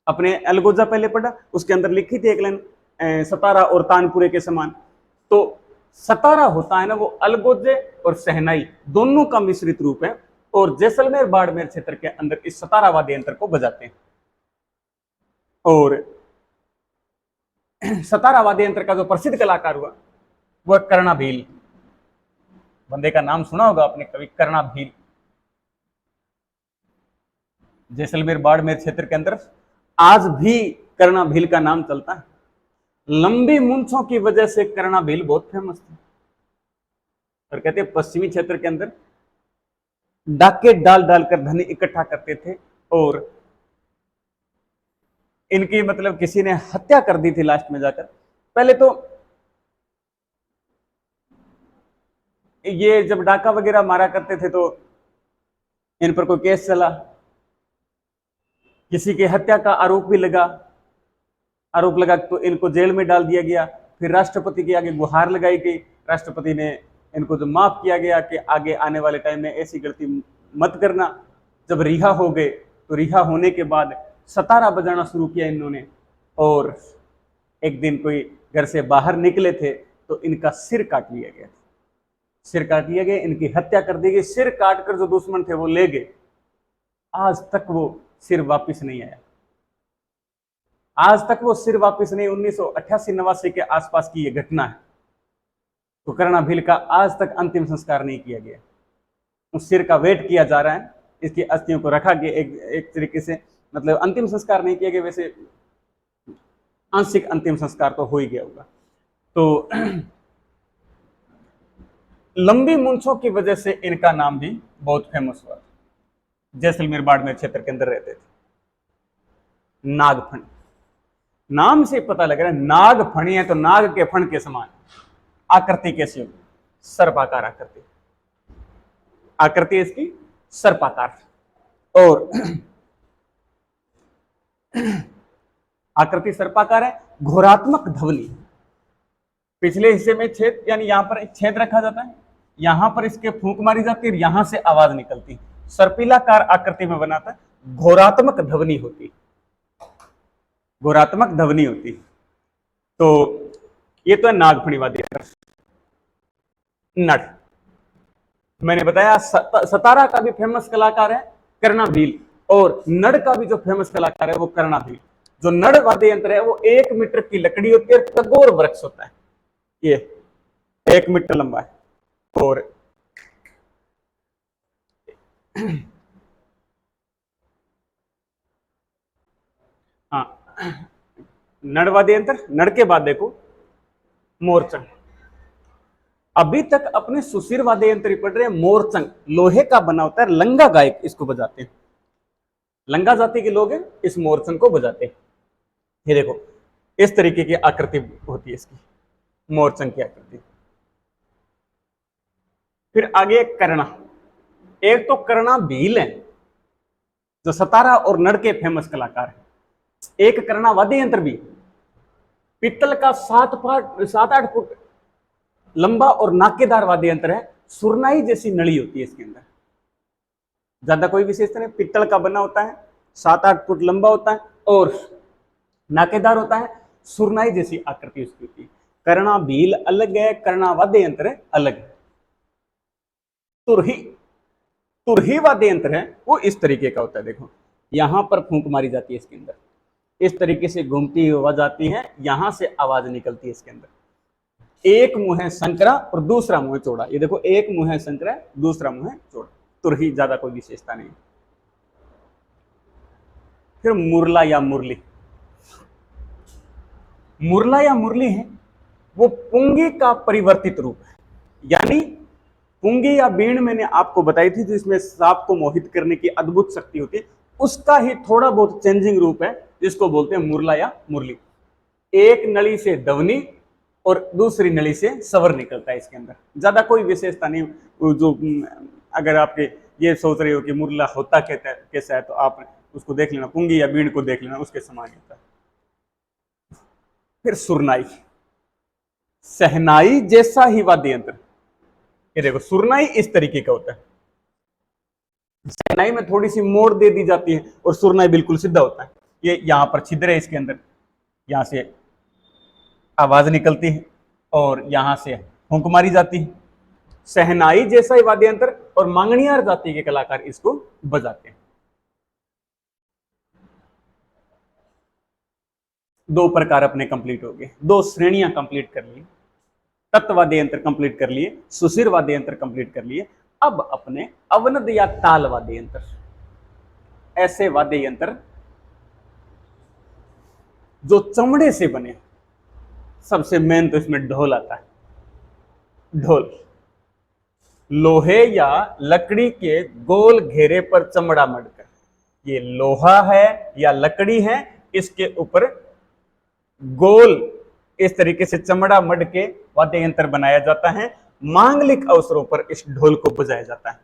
अपने अलगोजा पहले पढ़ा, उसके अंदर लिखी थी एक लाइन, सतारा और तानपुरे के समान। तो सतारा होता है ना वो अलगोजे और सहनाई दोनों का मिश्रित रूप है, और जैसलमेर बाड़मेर क्षेत्र के अंदर इस सतारा वाद्य यंत्र को बजाते हैं। और सतारा वाद्य यंत्र का जो प्रसिद्ध कलाकार हुआ वह कर्णा भील, बंदे का नाम सुना होगा आपने कभी, कर्णा भील। जैसलमेर बाड़मेर क्षेत्र के अंदर आज भी कर्णा भील का नाम चलता है। लंबी मूंछों की वजह से कर्णा भील बहुत फेमस थे, और कहते हैं पश्चिमी क्षेत्र के अंदर डाके डाल डालकर धन इकट्ठा करते थे, और इनकी मतलब किसी ने हत्या कर दी थी लास्ट में जाकर। पहले तो ये जब डाका वगैरह मारा करते थे तो इन पर कोई केस चला, किसी की हत्या का आरोप भी लगा, आरोप लगा तो इनको जेल में डाल दिया गया। फिर राष्ट्रपति के आगे गुहार लगाई गई, राष्ट्रपति ने इनको जो माफ किया गया कि आगे आने वाले टाइम में ऐसी गलती मत करना। जब रिहा हो गए तो रिहा होने के बाद सतारा बजाना शुरू किया इन्होंने, और एक दिन कोई घर से बाहर निकले थे तो इनका सिर काट लिया गया, सिर काट लिया गया, इनकी हत्या कर दी गई। सिर काट कर जो दुश्मन थे वो ले गए, आज तक वो सिर वापस नहीं आया, आज तक वो सिर वापस नहीं। 1988-89 के आसपास की ये घटना है। तो कर्णा भील का आज तक अंतिम संस्कार नहीं किया गया, उस सिर का वेट किया जा रहा है, इसकी अस्थियों को रखा गया एक तरीके से, मतलब अंतिम संस्कार नहीं किया गया, वैसे आंशिक अंतिम संस्कार तो हो ही गया होगा। तो लंबी मूंछों की वजह से इनका नाम भी बहुत फेमस हुआ। जैसलमेर बाड़मेर क्षेत्र के अंदर रहते थे। नागफणी, नाम से पता लग रहा है नागफणी है तो नाग के फण के समान। आकृति कैसी होगी? सर्पाकार आकृति, आकृति इसकी सर्पाकार। और आकृति सर्पाकार है, घोरात्मक ध्वनि। पिछले हिस्से में छेद, यानी यहां पर एक छेद रखा जाता है, यहां पर इसके फूंक मारी जाती है, यहां से आवाज निकलती है। सर्पिलाकार आकृति में बनाता है, घोरात्मक ध्वनि होती, घोरात्मक ध्वनि होती। तो ये तो है नागफणी वाद्य यंत्र। नट, मैंने बताया सतारा का भी फेमस कलाकार है कर्णाभील, और नड़ का भी जो फेमस कलाकार है वो कर्णाभील। जो नड़ वाद्य यंत्र है वो 1 मीटर की लकड़ी होती है, तगोर वृक्ष होता है, ये 1 मीटर लंबा है। और हाँ, नड़ वाद्य यंत्र, नड़ के बाद देखो मोरचंग। अभी तक अपने सुशिर वाद्य यंत्र पढ़ रहे हैं। मोरचंग लोहे का बना होता है, लंगा गायक इसको बजाते हैं, लंगा जाति के लोग हैं, इस मोरचंग को बजाते हैं। ये देखो इस तरीके की आकृति होती है इसकी, मोरचंग की आकृति। फिर आगे कर्णा, एक तो कर्णा भील है जो सतारा और नड़ के फेमस कलाकार है। एक कर्णा वाद्य यंत्र भी, पित्तल का 7-8 फुट लंबा और नाकेदार वाद्य यंत्र है। सुरनाई जैसी नली होती है इसके अंदर, ज्यादा कोई विशेषता नहीं। पित्तल का बना होता है, 7-8 फुट लंबा होता है और नाकेदार होता है, सुरनाई जैसी आकृति उसकी होती है। कर्णा भील अलग है, कर्णा वाद्य यंत्र अलग है। तुरही, तुरही वाद्य यंत्र है वो इस तरीके का होता है। देखो यहां पर फूंक मारी जाती है इसके अंदर, इस तरीके से घूमती हुई आवाज आती है, यहां से आवाज निकलती है इसके अंदर। एक मुंह है संकरा और दूसरा मुंह है चौड़ा। ये देखो एक मुंह है संकरा, दूसरा मुंह है चौड़ा। तुरही, ज्यादा कोई विशेषता नहीं। फिर मुरला या मुरली, मुरला या मुरली है वो पुंगी का परिवर्तित रूप है। यानी पुंगी या बीण मैंने आपको बताई थी जिसमें सांप को मोहित करने की अद्भुत शक्ति होती है, उसका ही थोड़ा बहुत चेंजिंग रूप है जिसको बोलते हैं मुरला या मुरली। एक नली से दवनी और दूसरी नली से सवर निकलता है इसके अंदर, ज्यादा कोई विशेषता नहीं। जो अगर आपके ये सोच रहे हो कि मुरला होता कैसा है तो आप उसको देख लेना, पुंगी या बीण को देख लेना, उसके समान होता है। फिर सुरनाई, सहनाई जैसा ही वाद्य यंत्र। ये देखो सुरनाई इस तरीके का होता है, सहनाई में थोड़ी सी मोड़ दे दी जाती है और सुरनाई बिल्कुल सीधा होता है। ये यहां पर छिद्र है इसके अंदर, यहां से आवाज निकलती है और यहां से फूंक मारी जाती है। सहनाई जैसा ही वाद्य यंत्र और मांगणियार जाति के कलाकार इसको बजाते हैं। 2 प्रकार अपने कंप्लीट हो गए, 2 श्रेणियां कंप्लीट कर ली। तत्व वाद्य यंत्र कंप्लीट कर लिए, सुशिर वाद्य यंत्र कंप्लीट कर लिए। अब अपने अवनद या ताल वाद्य यंत्र, ऐसे वाद्य यंत्र जो चमड़े से बने। सबसे मेन तो इसमें ढोल आता है। ढोल लोहे या लकड़ी के गोल घेरे पर चमड़ा मढ़कर, ये लोहा है या लकड़ी है, इसके ऊपर गोल इस तरीके से चमड़ा मढ़ के वाद्य यंत्र बनाया जाता है। मांगलिक अवसरों पर इस ढोल को बजाया जाता है,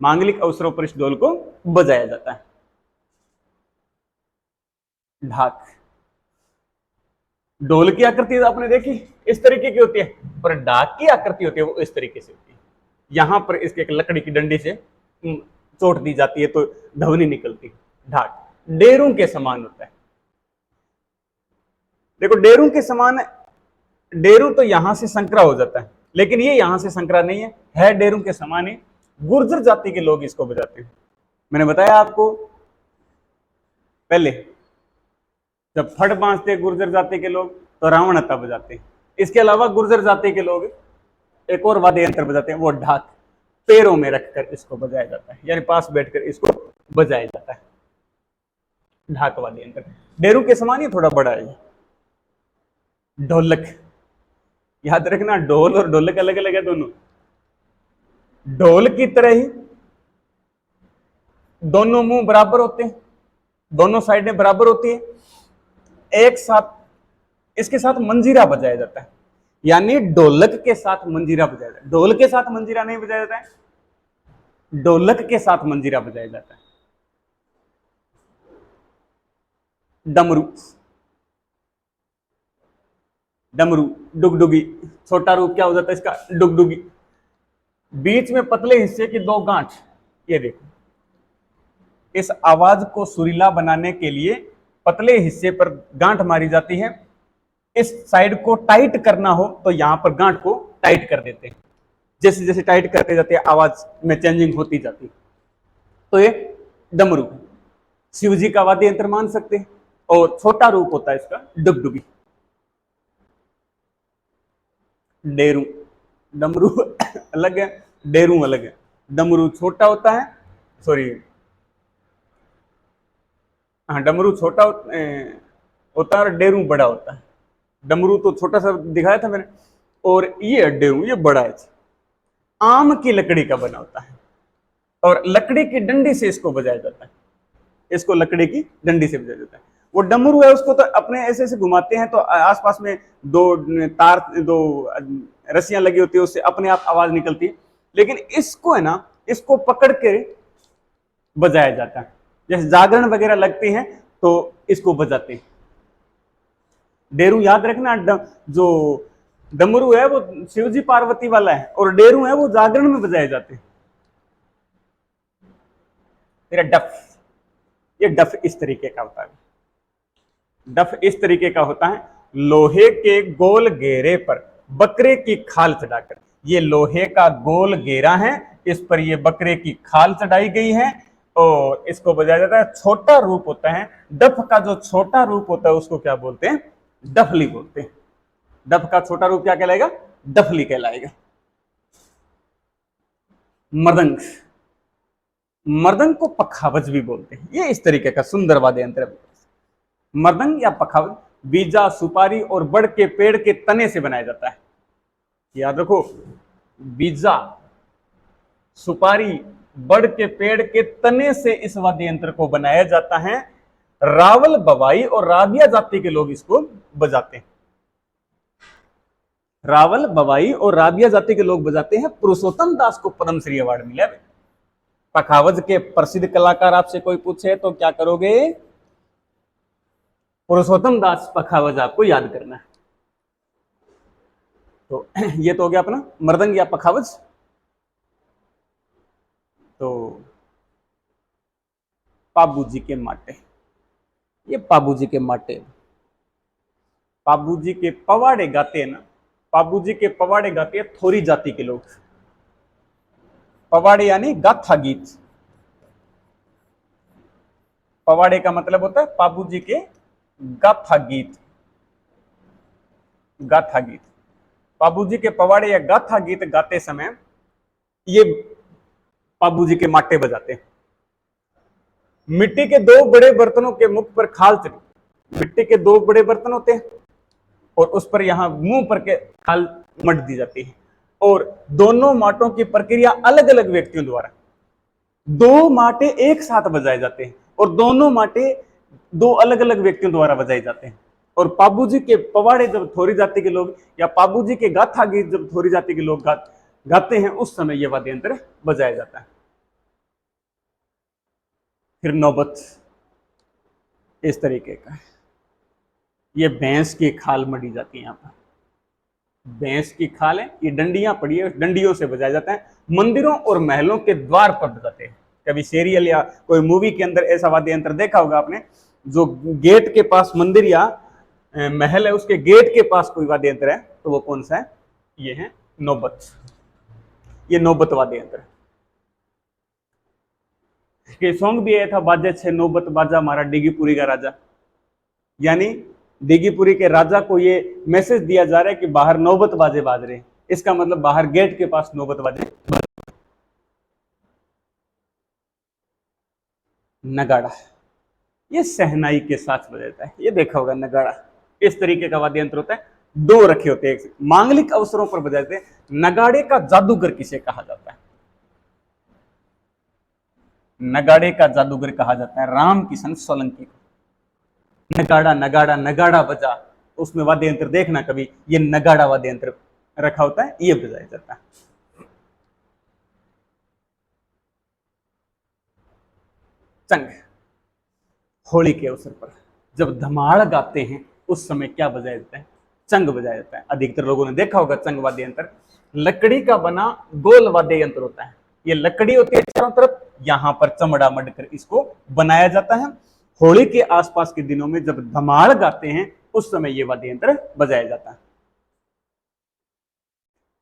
मांगलिक अवसरों पर इस ढोल को बजाया जाता है। ढाक, ढोल की आकृति आपने देखी इस तरीके की होती है, पर ढाक की आकृति होती है वो इस तरीके से होती है। यहां पर इसके एक लकड़ी की डंडी से चोट दी जाती है तो ध्वनि निकलती है। ढाक डेरों के समान होता है। देखो डेरों के समान, डेरू तो यहां से संकरा हो जाता है, लेकिन ये यहां से संकरा नहीं है डेरू के समान ही। गुर्जर जाति के लोग इसको बजाते हैं। मैंने बताया आपको पहले, जब फट बांधते गुर्जर जाति के लोग तो रावणता बजाते हैं। इसके अलावा गुर्जर जाति के लोग एक और वाद्य यंत्र बजाते हैं, वो ढाक। पैरों में रखकर इसको बजाया जाता है, यानी पास बैठकर इसको बजाया जाता है। ढाक वाद्य यंत्र डेरू के समान ही थोड़ा बड़ा है। ढोलक, याद रखना ढोल और ढोलक अलग अलग है दोनों। ढोल की तरह ही दोनों मुंह बराबर होते हैं, दोनों साइडें बराबर होती है। एक साथ इसके साथ मंजीरा बजाया जाता है, यानी ढोलक के साथ मंजीरा बजाया जाता है। ढोल के साथ मंजीरा नहीं बजाया जाता है, ढोलक के साथ मंजीरा बजाया जाता है। डमरू, डमरू, डुगडुगी, छोटा रूप क्या हो जाता है इसका, डुगडुगी। बीच में पतले हिस्से की दो गांठ, ये देखो, इस आवाज को सुरीला बनाने के लिए पतले हिस्से पर गांठ मारी जाती है। इस साइड को टाइट करना हो तो यहां पर गांठ को टाइट कर देते हैं। जैसे जैसे टाइट करते जाते हैं आवाज में चेंजिंग होती जाती। तो ये डमरू शिव जी का वाद्य यंत्र मान सकते हैं, और छोटा रूप होता है इसका डुगडुगी। डेरू, डमरू अलग है, डेरू अलग है। डमरू छोटा होता है, सॉरी, हाँ, डमरू छोटा होता है और डेरू बड़ा होता है। डमरू तो छोटा सा दिखाया था मैंने, और ये डेरू ये बड़ा है। आम की लकड़ी का बना होता है और लकड़ी की डंडी से इसको बजाया जाता है। इसको लकड़ी की डंडी से बजाया जाता है। वो डमरू है उसको तो अपने ऐसे ऐसे घुमाते हैं तो आसपास में दो तार, दो रस्सियां लगी होती है, उससे अपने आप आवाज निकलती है। लेकिन इसको है ना, इसको पकड़ के बजाया जाता है। जैसे जागरण वगैरह लगती हैं तो इसको बजाते हैं। डेरू याद रखना, जो डमरू है वो शिवजी पार्वती वाला है, और डेरू है वो जागरण में बजाए जाते हैं। तेरा डफ, ये डफ इस तरीके का होता है। डफ इस तरीके का होता है, लोहे के गोल घेरे पर बकरे की खाल चढ़ाकर। ये लोहे का गोल घेरा है, इस पर ये बकरे की खाल चढ़ाई गई है और इसको बजाया जाता है। छोटा रूप होता है डफ का, जो छोटा रूप होता है उसको क्या बोलते हैं, डफली बोलते हैं। डफ का छोटा रूप क्या कहलाएगा, डफली कहलाएगा। मृदंग, मृदंग को पखावज भी बोलते हैं। ये इस तरीके का सुंदर वाद्य यंत्र है। मृदंग या पखावज बीजा, सुपारी और बड़ के पेड़ के तने से बनाया जाता है। याद रखो, बीजा, सुपारी, बड़ के पेड़ के तने से इस वाद्य यंत्र को बनाया जाता है। रावल, बवाई और राबिया जाति के लोग इसको बजाते हैं। रावल, बवाई और राबिया जाति के लोग बजाते हैं। पुरुषोत्तम दास को पद्मश्री अवार्ड मिला है। पखावज के प्रसिद्ध कलाकार आपसे कोई पूछे तो क्या करोगे, पुरुषोत्तम दास पखावज आपको याद करना है। तो ये तो हो गया अपना मृदंग या पखावज। तो पाबूजी के माटे, ये पाबूजी के माटे, पाबूजी के पवाड़े गाते हैं ना, पाबूजी के पवाड़े गाते हैं थोरी जाति के लोग। पवाड़े यानी गाथा गीत। पवाड़े का मतलब होता है पाबूजी के गाथा गीत। गाथा गीत, पाबूजी के पवाड़े या गाथा गीत गाते समय ये पाबूजी के माटे बजाते हैं। मिट्टी के दो बड़े बर्तनों के मुख पर खाल चढ़ी, मिट्टी के दो बड़े बर्तन होते हैं और उस पर यहां मुंह पर के खाल मट दी जाती है, और दोनों माटों की प्रक्रिया अलग अलग व्यक्तियों द्वारा, दो माटे एक साथ बजाए जाते हैं और दोनों माटे दो अलग अलग व्यक्तियों द्वारा बजाए जाते हैं। और पाबूजी के पवाड़े जब थोरी जाति के लोग या पाबूजी के गाथा गीत जब थोरी जाति के लोग गाते हैं, उस समय यह वाद्य यंत्र बजाया जाता है। फिर नौबत इस तरीके का है। ये भैंस की खाल मड़ी जाती है। यहाँ पर भैंस की खाल है, ये डंडियां पड़ी है, डंडियों से बजाया जाता है। मंदिरों और महलों के द्वार पर बजाते हैं। कभी सीरियल या कोई मूवी के अंदर ऐसा वाद्य यंत्र देखा होगा आपने, जो गेट के पास मंदिर या महल है उसके गेट के पास कोई वाद्य यंत्र है, तो वो कौन सा है, ये है नौबत। ये नौबत वाद्य यंत्र के सॉन्ग भी आया था, बाजे छे नौबत बाजा मारा डिगीपुरी का राजा। यानी डिगीपुरी के राजा को ये मैसेज दिया जा रहा है कि बाहर नौबत बाजे बाज रहे। इसका मतलब बाहर गेट के पास नौबत बाजे। नगाड़ा, ये सहनाई के साथ बजाता है। ये देखा होगा नगाड़ा इस तरीके का वाद्य यंत्र होता है, दो रखे होते हैं, मांगलिक अवसरों पर बजाते हैं। नगाड़े का जादूगर किसे कहा जाता है, नगाड़े का जादूगर कहा जाता है राम किशन सोलंकी को। नगाड़ा नगाड़ा नगाड़ा बजा, उसमें वाद्य यंत्र देखना कभी, ये नगाड़ा वाद्य यंत्र रखा होता है, ये बजाया जाता है। चंग, होली के अवसर पर जब धमाल गाते हैं उस समय क्या बजाया जाता है? चंग बजाया जाता है। अधिकतर लोगों ने देखा होगा चंग वाद्य यंत्र लकड़ी का बना गोल वाद्य यंत्र होता है। ये लकड़ी होती है चारों तरफ, यहां पर चमड़ा मढ़कर इसको बनाया जाता है। होली के आसपास के दिनों में जब धमाल गाते हैं उस समय ये वाद्य यंत्र बजाया जाता है।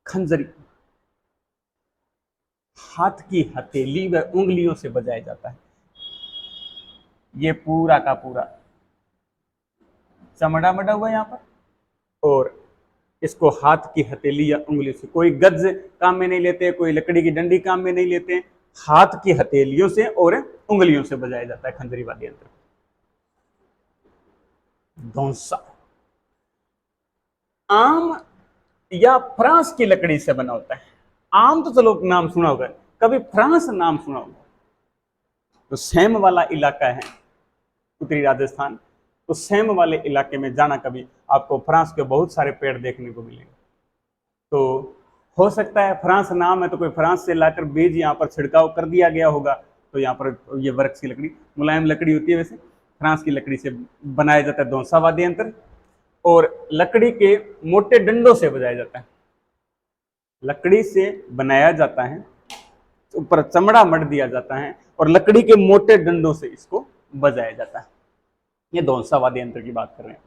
खंजरी हाथ की हथेली व उंगलियों से बजाया जाता है। ये पूरा का पूरा चमड़ा मड़ा हुआ यहां पर, और इसको हाथ की हथेली या उंगली से, कोई गज काम में नहीं लेते, कोई लकड़ी की डंडी काम में नहीं लेते, हाथ की हथेलियों से और उंगलियों से बजाया जाता है खंजरी वाद्य यंत्र। धौंसा आम या फ्रांस की लकड़ी से बना होता है। आम तो चलो नाम सुना होगा, कभी फ्रांस नाम सुना होगा? तो सेम वाला इलाका है उत्तरी राजस्थान, तो सेम वाले इलाके में जाना कभी, आपको फ्रांस के बहुत सारे पेड़ देखने को मिलेंगे। तो हो सकता है फ्रांस नाम है तो कोई फ्रांस से लाकर बीज यहाँ पर छिड़काव कर दिया गया होगा, तो यहाँ पर ये वृक्ष की लकड़ी, मुलायम लकड़ी होती है, वैसे फ्रांस की लकड़ी से बनाया जाता है धौंसा वाद्य यंत्र, और लकड़ी के मोटे डंडों से बजाया जाता है। लकड़ी से बनाया जाता है, ऊपर चमड़ा मढ़ दिया जाता है और लकड़ी के मोटे डंडों से इसको बजाया जाता है। ये धौंसा वाद्य यंत्र की बात कर रहे हैं।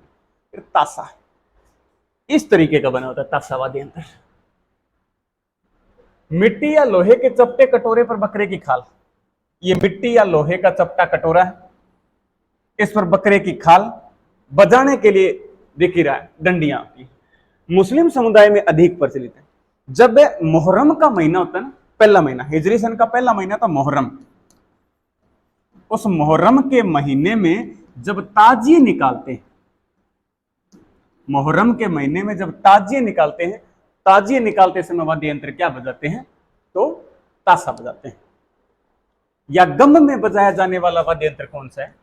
फिर ताशा, इस तरीके का बना होता है ताशा वाद्य यंत्र। मिट्टी या लोहे के चपटे कटोरे पर बकरे की खाल, ये मिट्टी या लोहे का चपटा कटोरा है, इस पर बकरे की खाल बजाने के लिए दिख रहा है डंडियां की। मुस्लिम समुदाय में अधिक प्रचलित है। जब मुहर्रम का महीना होता है ना, पहला महीना, हिजरी सन का पहला महीना था मुहर्रम, उस मुहर्रम के महीने में जब ताजिए निकालते हैं, मुहर्रम के महीने में जब ताजिए निकालते हैं, ताजिए निकालते समय वाद्य यंत्र क्या बजाते हैं? तो ताशा बजाते हैं। या गम में बजाया जाने वाला वाद्य यंत्र कौन सा है?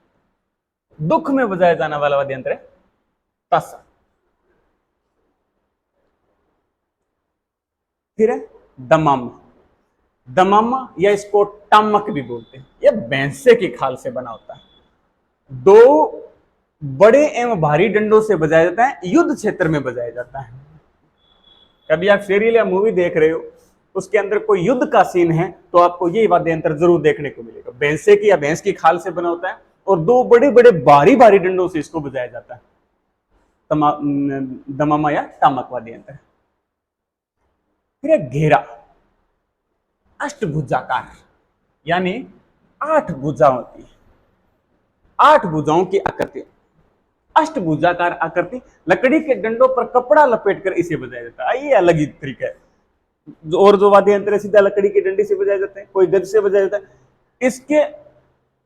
दुख में बजाया जाने वाला वाद्य यंत्र है ताशा। फिर है दमामा, दमामा या इसको टामक भी बोलते हैं, यह भैंसे की खाल से बना होता है। दो बड़े एवं भारी डंडों से बजाया जाता है, युद्ध क्षेत्र में बजाया जाता है। कभी आप सीरियल या मूवी देख रहे हो, उसके अंदर कोई युद्ध का सीन है तो आपको ये वाद्य यंत्र जरूर देखने को मिलेगा। भैंसे की या भैंस की खाल से बना होता है और दो बड़े बड़े भारी भारी डंडों से इसको बजाया जाता है, दमामा या टामक वाद्य यंत्र। फिर घेरा, अष्टभुजाकार, यानी 8 भुजा होती है, 8 भुजाओं की आकृति, अष्टभुजाकार आकृति। लकड़ी के डंडों पर कपड़ा लपेटकर इसे बजाया जाता है। ये अलग ही तरीका है। और जो वाद्य यंत्र सीधा लकड़ी की डंडी से बजाए जाते हैं, कोई गज से बजाया जाता है। इसके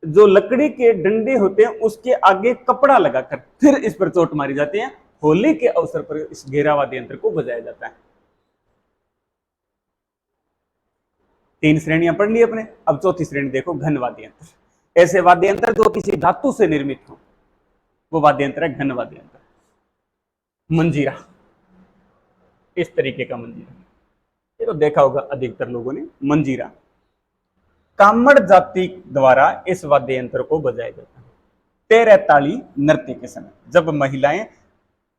जो लकड़ी के डंडे होते हैं उसके आगे कपड़ा लगाकर फिर इस पर चोट मारी जाती है। होली के अवसर पर इस घेरा वाद्य यंत्र को बजाया जाता है। 3 श्रेणियां पढ़ ली अपने, अब चौथी श्रेणी देखो, घन वाद्य यंत्र। ऐसे वाद्य यंत्र जो किसी धातु से निर्मित हो, वो वाद्य यंत्र है घन वाद्य यंत्र। मंजीरा, इस तरीके का मंजीरा, ये तो देखा होगा अधिकतर लोगों ने। मंजीरा कामड़ जाति द्वारा इस वाद्य यंत्र को बजाया जाता है। 13 ताली नृत्य के समय, जब महिलाएं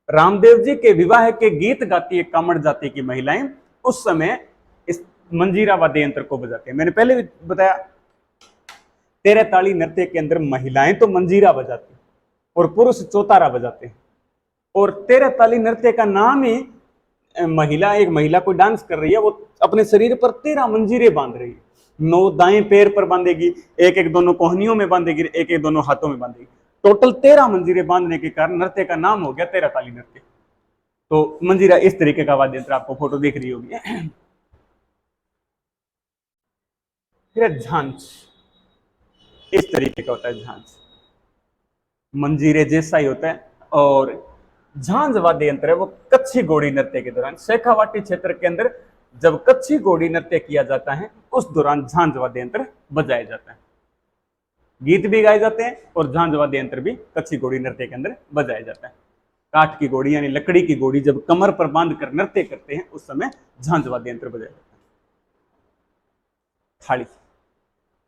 रामदेव जी के विवाह के गीत गाती है, कामड़ जाति की महिलाएं, उस समय इस मंजीरा वाद्य यंत्र को बजाते हैं। मैंने पहले भी बताया 13 ताली नृत्य के अंदर महिलाएं तो मंजीरा बजाती और पुरुष चौतारा बजाते हैं। और 13 ताली नृत्य का नाम ही एक महिला कोई डांस कर रही है, वो अपने शरीर पर 13 मंजीरे बांध रही है। 9 दाएं पैर पर बांधेगी, एक दोनों कोहनियों में बांधेगी, एक दोनों हाथों में बांधेगी। टोटल 13 मंजीरे बांधने के कारण नृत्य का नाम हो गया 13 ताली नृत्य। तो मंजीरा इस तरीके का वाद्य यंत्र, आपको फोटो दिख रही होगी। फिर झांझ, इस तरीके का होता है झांझ, मंजीरे जैसा ही होता है। और झांझ वाद्य यंत्र है वो कच्छी घोड़ी नृत्य के दौरान, शेखावाटी क्षेत्र के अंदर जब कच्छी घोड़ी नृत्य किया जाता है उस दौरान झांझ वाद्य यंत्र बजाया जाता है। गीत भी गाए जाते हैं और झांझ वाद्य यंत्र भी कच्छी घोड़ी नृत्य के अंदर बजाया जाता है। काठ की घोड़ी यानी लकड़ी की घोड़ी जब कमर पर बांध कर नृत्य करते हैं उस समय झांझ वाद्य यंत्र बजाया जाता है। थाली,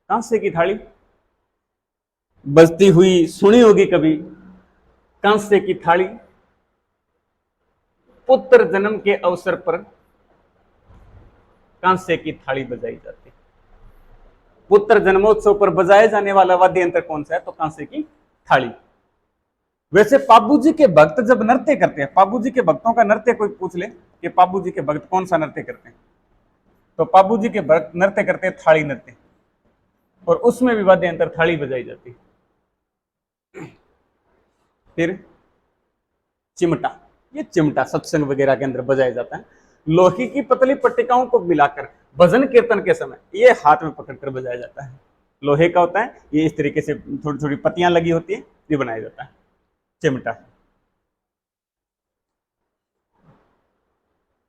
कांसे की थाली बजती हुई सुनी होगी कभी। कांसे की थाली, पुत्र जन्म के अवसर पर कांसे की थाली बजाई जाती है। पुत्र जन्मोत्सव पर बजाए जाने वाला वाद्य यंत्र कौन सा है? तो कांसे की थाली। वैसे पाबू जी के भक्त जब नृत्य करते हैं, पाबू जी के भक्तों का नृत्य कोई पूछ ले कि पाबू जी के भक्त कौन सा नृत्य करते हैं, तो पाबू जी के भक्त नृत्य करते हैं थाली नृत्य, और उसमें भी वाद्य यंत्र थाली बजाई जाती है। फिर चिमटा, ये चिमटा सत्संग वगैरह के अंदर बजाया जाता है। लोहे की पतली पट्टिकाओं को मिलाकर भजन कीर्तन के समय ये हाथ में पकड़कर बजाया जाता है। लोहे का होता है, ये इस तरीके से थोड़ी थोड़ी पत्तियां लगी होती है, ये बनाया जाता है चिमटा।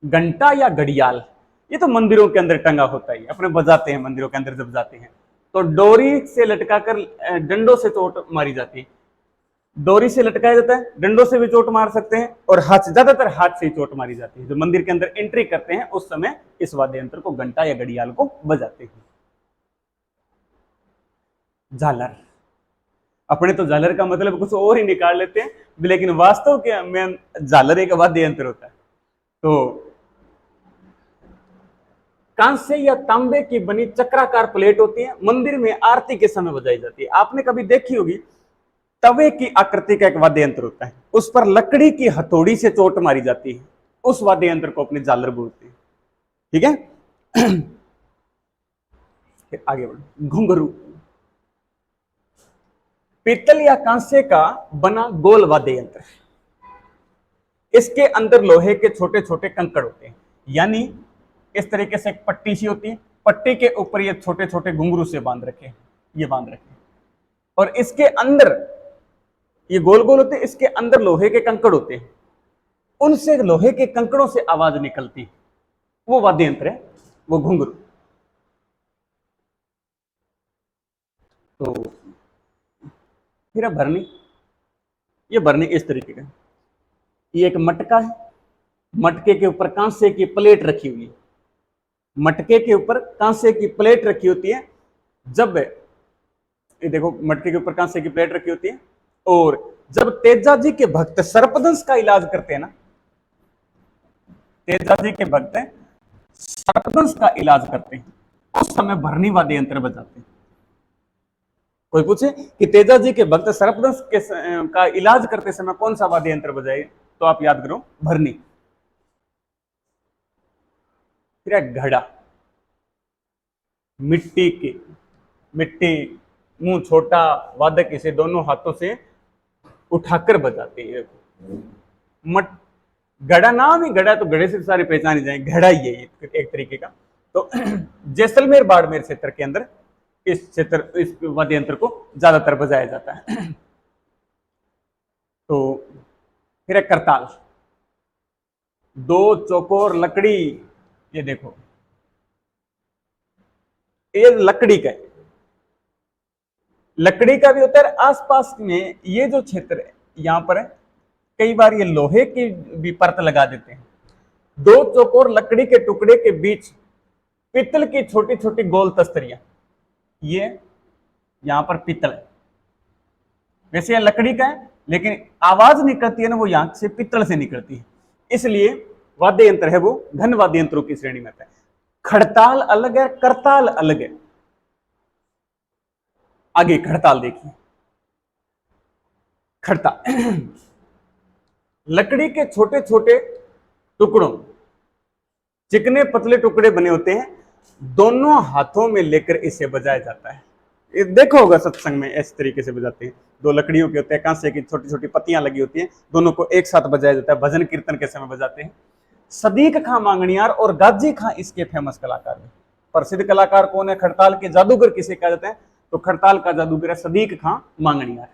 घंटा या घड़ियाल, ये तो मंदिरों के अंदर टंगा होता है, अपने बजाते हैं मंदिरों के अंदर जब जाते हैं तो डोरी से लटकाकर डंडों से चोट मारी जाती है। डोरी से लटकाया जाता है, डंडों से भी चोट मार सकते हैं, और हाथ, ज्यादातर हाथ से ही चोट मारी जाती है। जो मंदिर के अंदर एंट्री करते हैं उस समय इस वाद्य यंत्र को, घंटा या घड़ियाल को बजाते हैं। झालर, अपने तो झालर का मतलब कुछ और ही निकाल लेते हैं, लेकिन वास्तव के में झालर एक वाद्य यंत्र होता है। तो कांसे या तांबे की बनी चक्राकार प्लेट होती है, मंदिर में आरती के समय बजाई जाती है। आपने कभी देखी होगी, तवे की आकृति का एक वाद्य यंत्र होता है, उस पर लकड़ी की हथौड़ी से चोट मारी जाती है, उस वाद्य यंत्र को अपने झालर बोलते हैं। ठीक है। फिर आगे बढ़ो। घुंघरू, पीतल या कांसे का बना गोल वाद्य यंत्र, इसके अंदर लोहे के छोटे छोटे कंकड़ होते हैं, यानी इस तरीके से एक पट्टी सी होती है, पट्टी के ऊपर ये छोटे छोटे घुंघरू से बांध रखे, ये बांध रखे, और इसके अंदर ये गोल गोल होते हैं, इसके अंदर लोहे के कंकड़ होते हैं, उनसे लोहे के कंकड़ों से आवाज निकलती है, वो वाद्य यंत्र है, वो घुंघरू। तो फिर भरनी, ये भरनी इस तरीके का, ये एक मटका है, मटके के ऊपर कांसे की प्लेट रखी हुई है, मटके के ऊपर कांसे की प्लेट रखी होती है। जब ये देखो, मटके के ऊपर कांसे की प्लेट रखी होती है, और जब तेजा जी के भक्त सर्पदंश का इलाज करते हैं ना, तेजा जी के भक्त सर्पदंश का इलाज करते हैं, उस समय भरनी वाद्य यंत्र बजाते हैं। कोई पूछे कि तेजा जी के भक्त सर्पदंश का इलाज करते समय कौन सा वाद्य यंत्र बजाए, तो आप याद करो भरनी। फिर घड़ा, मिट्टी की, मिट्टी, मुंह छोटा, वादक इसे दोनों हाथों से उठाकर बजाते हैं। मट, घड़ा नाम ही घड़ा, तो घड़े से सारे पहचाने जाए, घड़ा ही है एक तरीके का। तो जैसलमेर बाड़मेर क्षेत्र के अंदर इस क्षेत्र, इस वाद्य यंत्र को ज्यादातर बजाया जाता है। तो फिर एक करताल, दो चौकोर लकड़ी, ये देखो ये लकड़ी का है, लकड़ी का भी होता है। आसपास में ये जो क्षेत्र है यहां पर है, कई बार ये लोहे की भी परत लगा देते हैं। दो चौकोर लकड़ी के टुकड़े के बीच पीतल की छोटी छोटी गोल तस्तरियां, ये यहां पर पीतल है, वैसे यह लकड़ी का है, लेकिन आवाज निकलती है ना वो यहां से पीतल से निकलती है, इसलिए वाद्य यंत्र है वो घन वाद्य यंत्रों की श्रेणी में आता है। खड़ताल अलग है, करताल अलग है। आगे खड़ताल देखिए। खड़ताल लकड़ी के छोटे छोटे टुकड़ों, चिकने पतले टुकड़े बने होते हैं, दोनों हाथों में लेकर इसे बजाया जाता है। ये देखो होगा सत्संग में इस तरीके से बजाते हैं, दो लकड़ियों के होते हैं, कांसे की छोटी छोटी पत्तियां लगी होती हैं, दोनों को एक साथ बजाया जाता है, भजन कीर्तन के समय बजाते हैं। सदीक खां मांगणियार और गाजी खां इसके फेमस कलाकार हैं। प्रसिद्ध कलाकार कौन है? खड़ताल के जादूगर किसे कहा जाता है? तो खड़ताल का जादूगर है सदीक खां मांगणियार।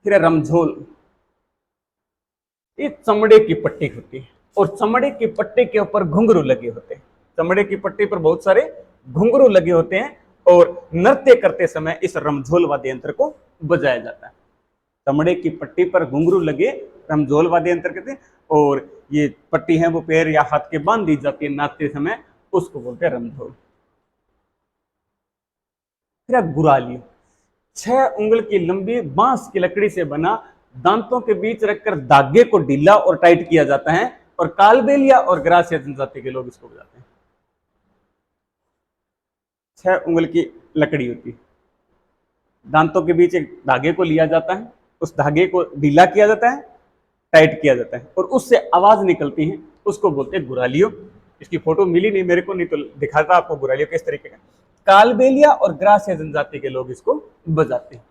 फिर रमझोल, ये चमड़े की पट्टी होती है, और चमड़े की पट्टी के ऊपर घुंघरू लगे होते हैं। चमड़े की पट्टी पर बहुत सारे घुंघरू लगे होते हैं, और नृत्य करते समय इस रमझोल वाद्य यंत्र को बजाया जाता है। चमड़े की पट्टी पर घुंघरू लगे रमझोल वाद्य यंत्र कहते हैं, और ये पट्टी है वो पैर या हाथ के बांध दी जाती है नाचते समय, उसको बोलते हैं रमझोल। फिर गुराली, 6 उंगल की लंबी बांस की लकड़ी से बना, दांतों के बीच रखकर धागे को ढीला और टाइट किया जाता है, और कालबेलिया और ग्रासिया जनजाति के लोग इसको बजाते हैं। 6 उंगल की लकड़ी होती है, दांतों के बीच एक धागे को लिया जाता है, उस धागे को ढीला किया जाता है, टाइट किया जाता है, और उससे आवाज निकलती है, उसको बोलते हैं गुरालियो। इसकी फोटो मिली नहीं मेरे को, नहीं तो दिखाता आपको गुरालियो किस तरीके का। कालबेलिया और ग्रासिया जनजाति के लोग इसको बजाते हैं।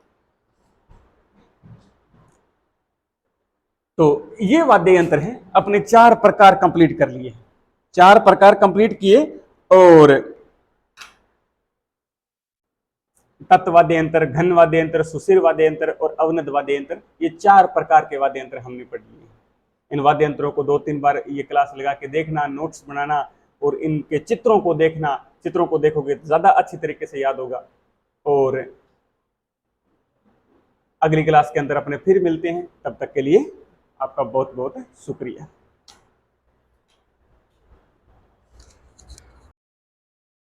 तो ये वाद्य यंत्र है, अपने 4 प्रकार कंप्लीट कर लिए, 4 प्रकार कंप्लीट किए, और तत्व वाद्य यंत्र, घन वाद्य यंत्र, सुशिर वाद्य यंत्र और अवनद वाद्य यंत्र, ये 4 प्रकार के वाद्य यंत्र हमने पढ़ लिए। इन वाद्य यंत्रों को 2-3 बार ये क्लास लगा के देखना, नोट्स बनाना, और इनके चित्रों को देखना। चित्रों को देखोगे तो ज्यादा अच्छी तरीके से याद होगा। और अगली क्लास के अंदर अपने फिर मिलते हैं, तब तक के लिए आपका बहुत बहुत शुक्रिया।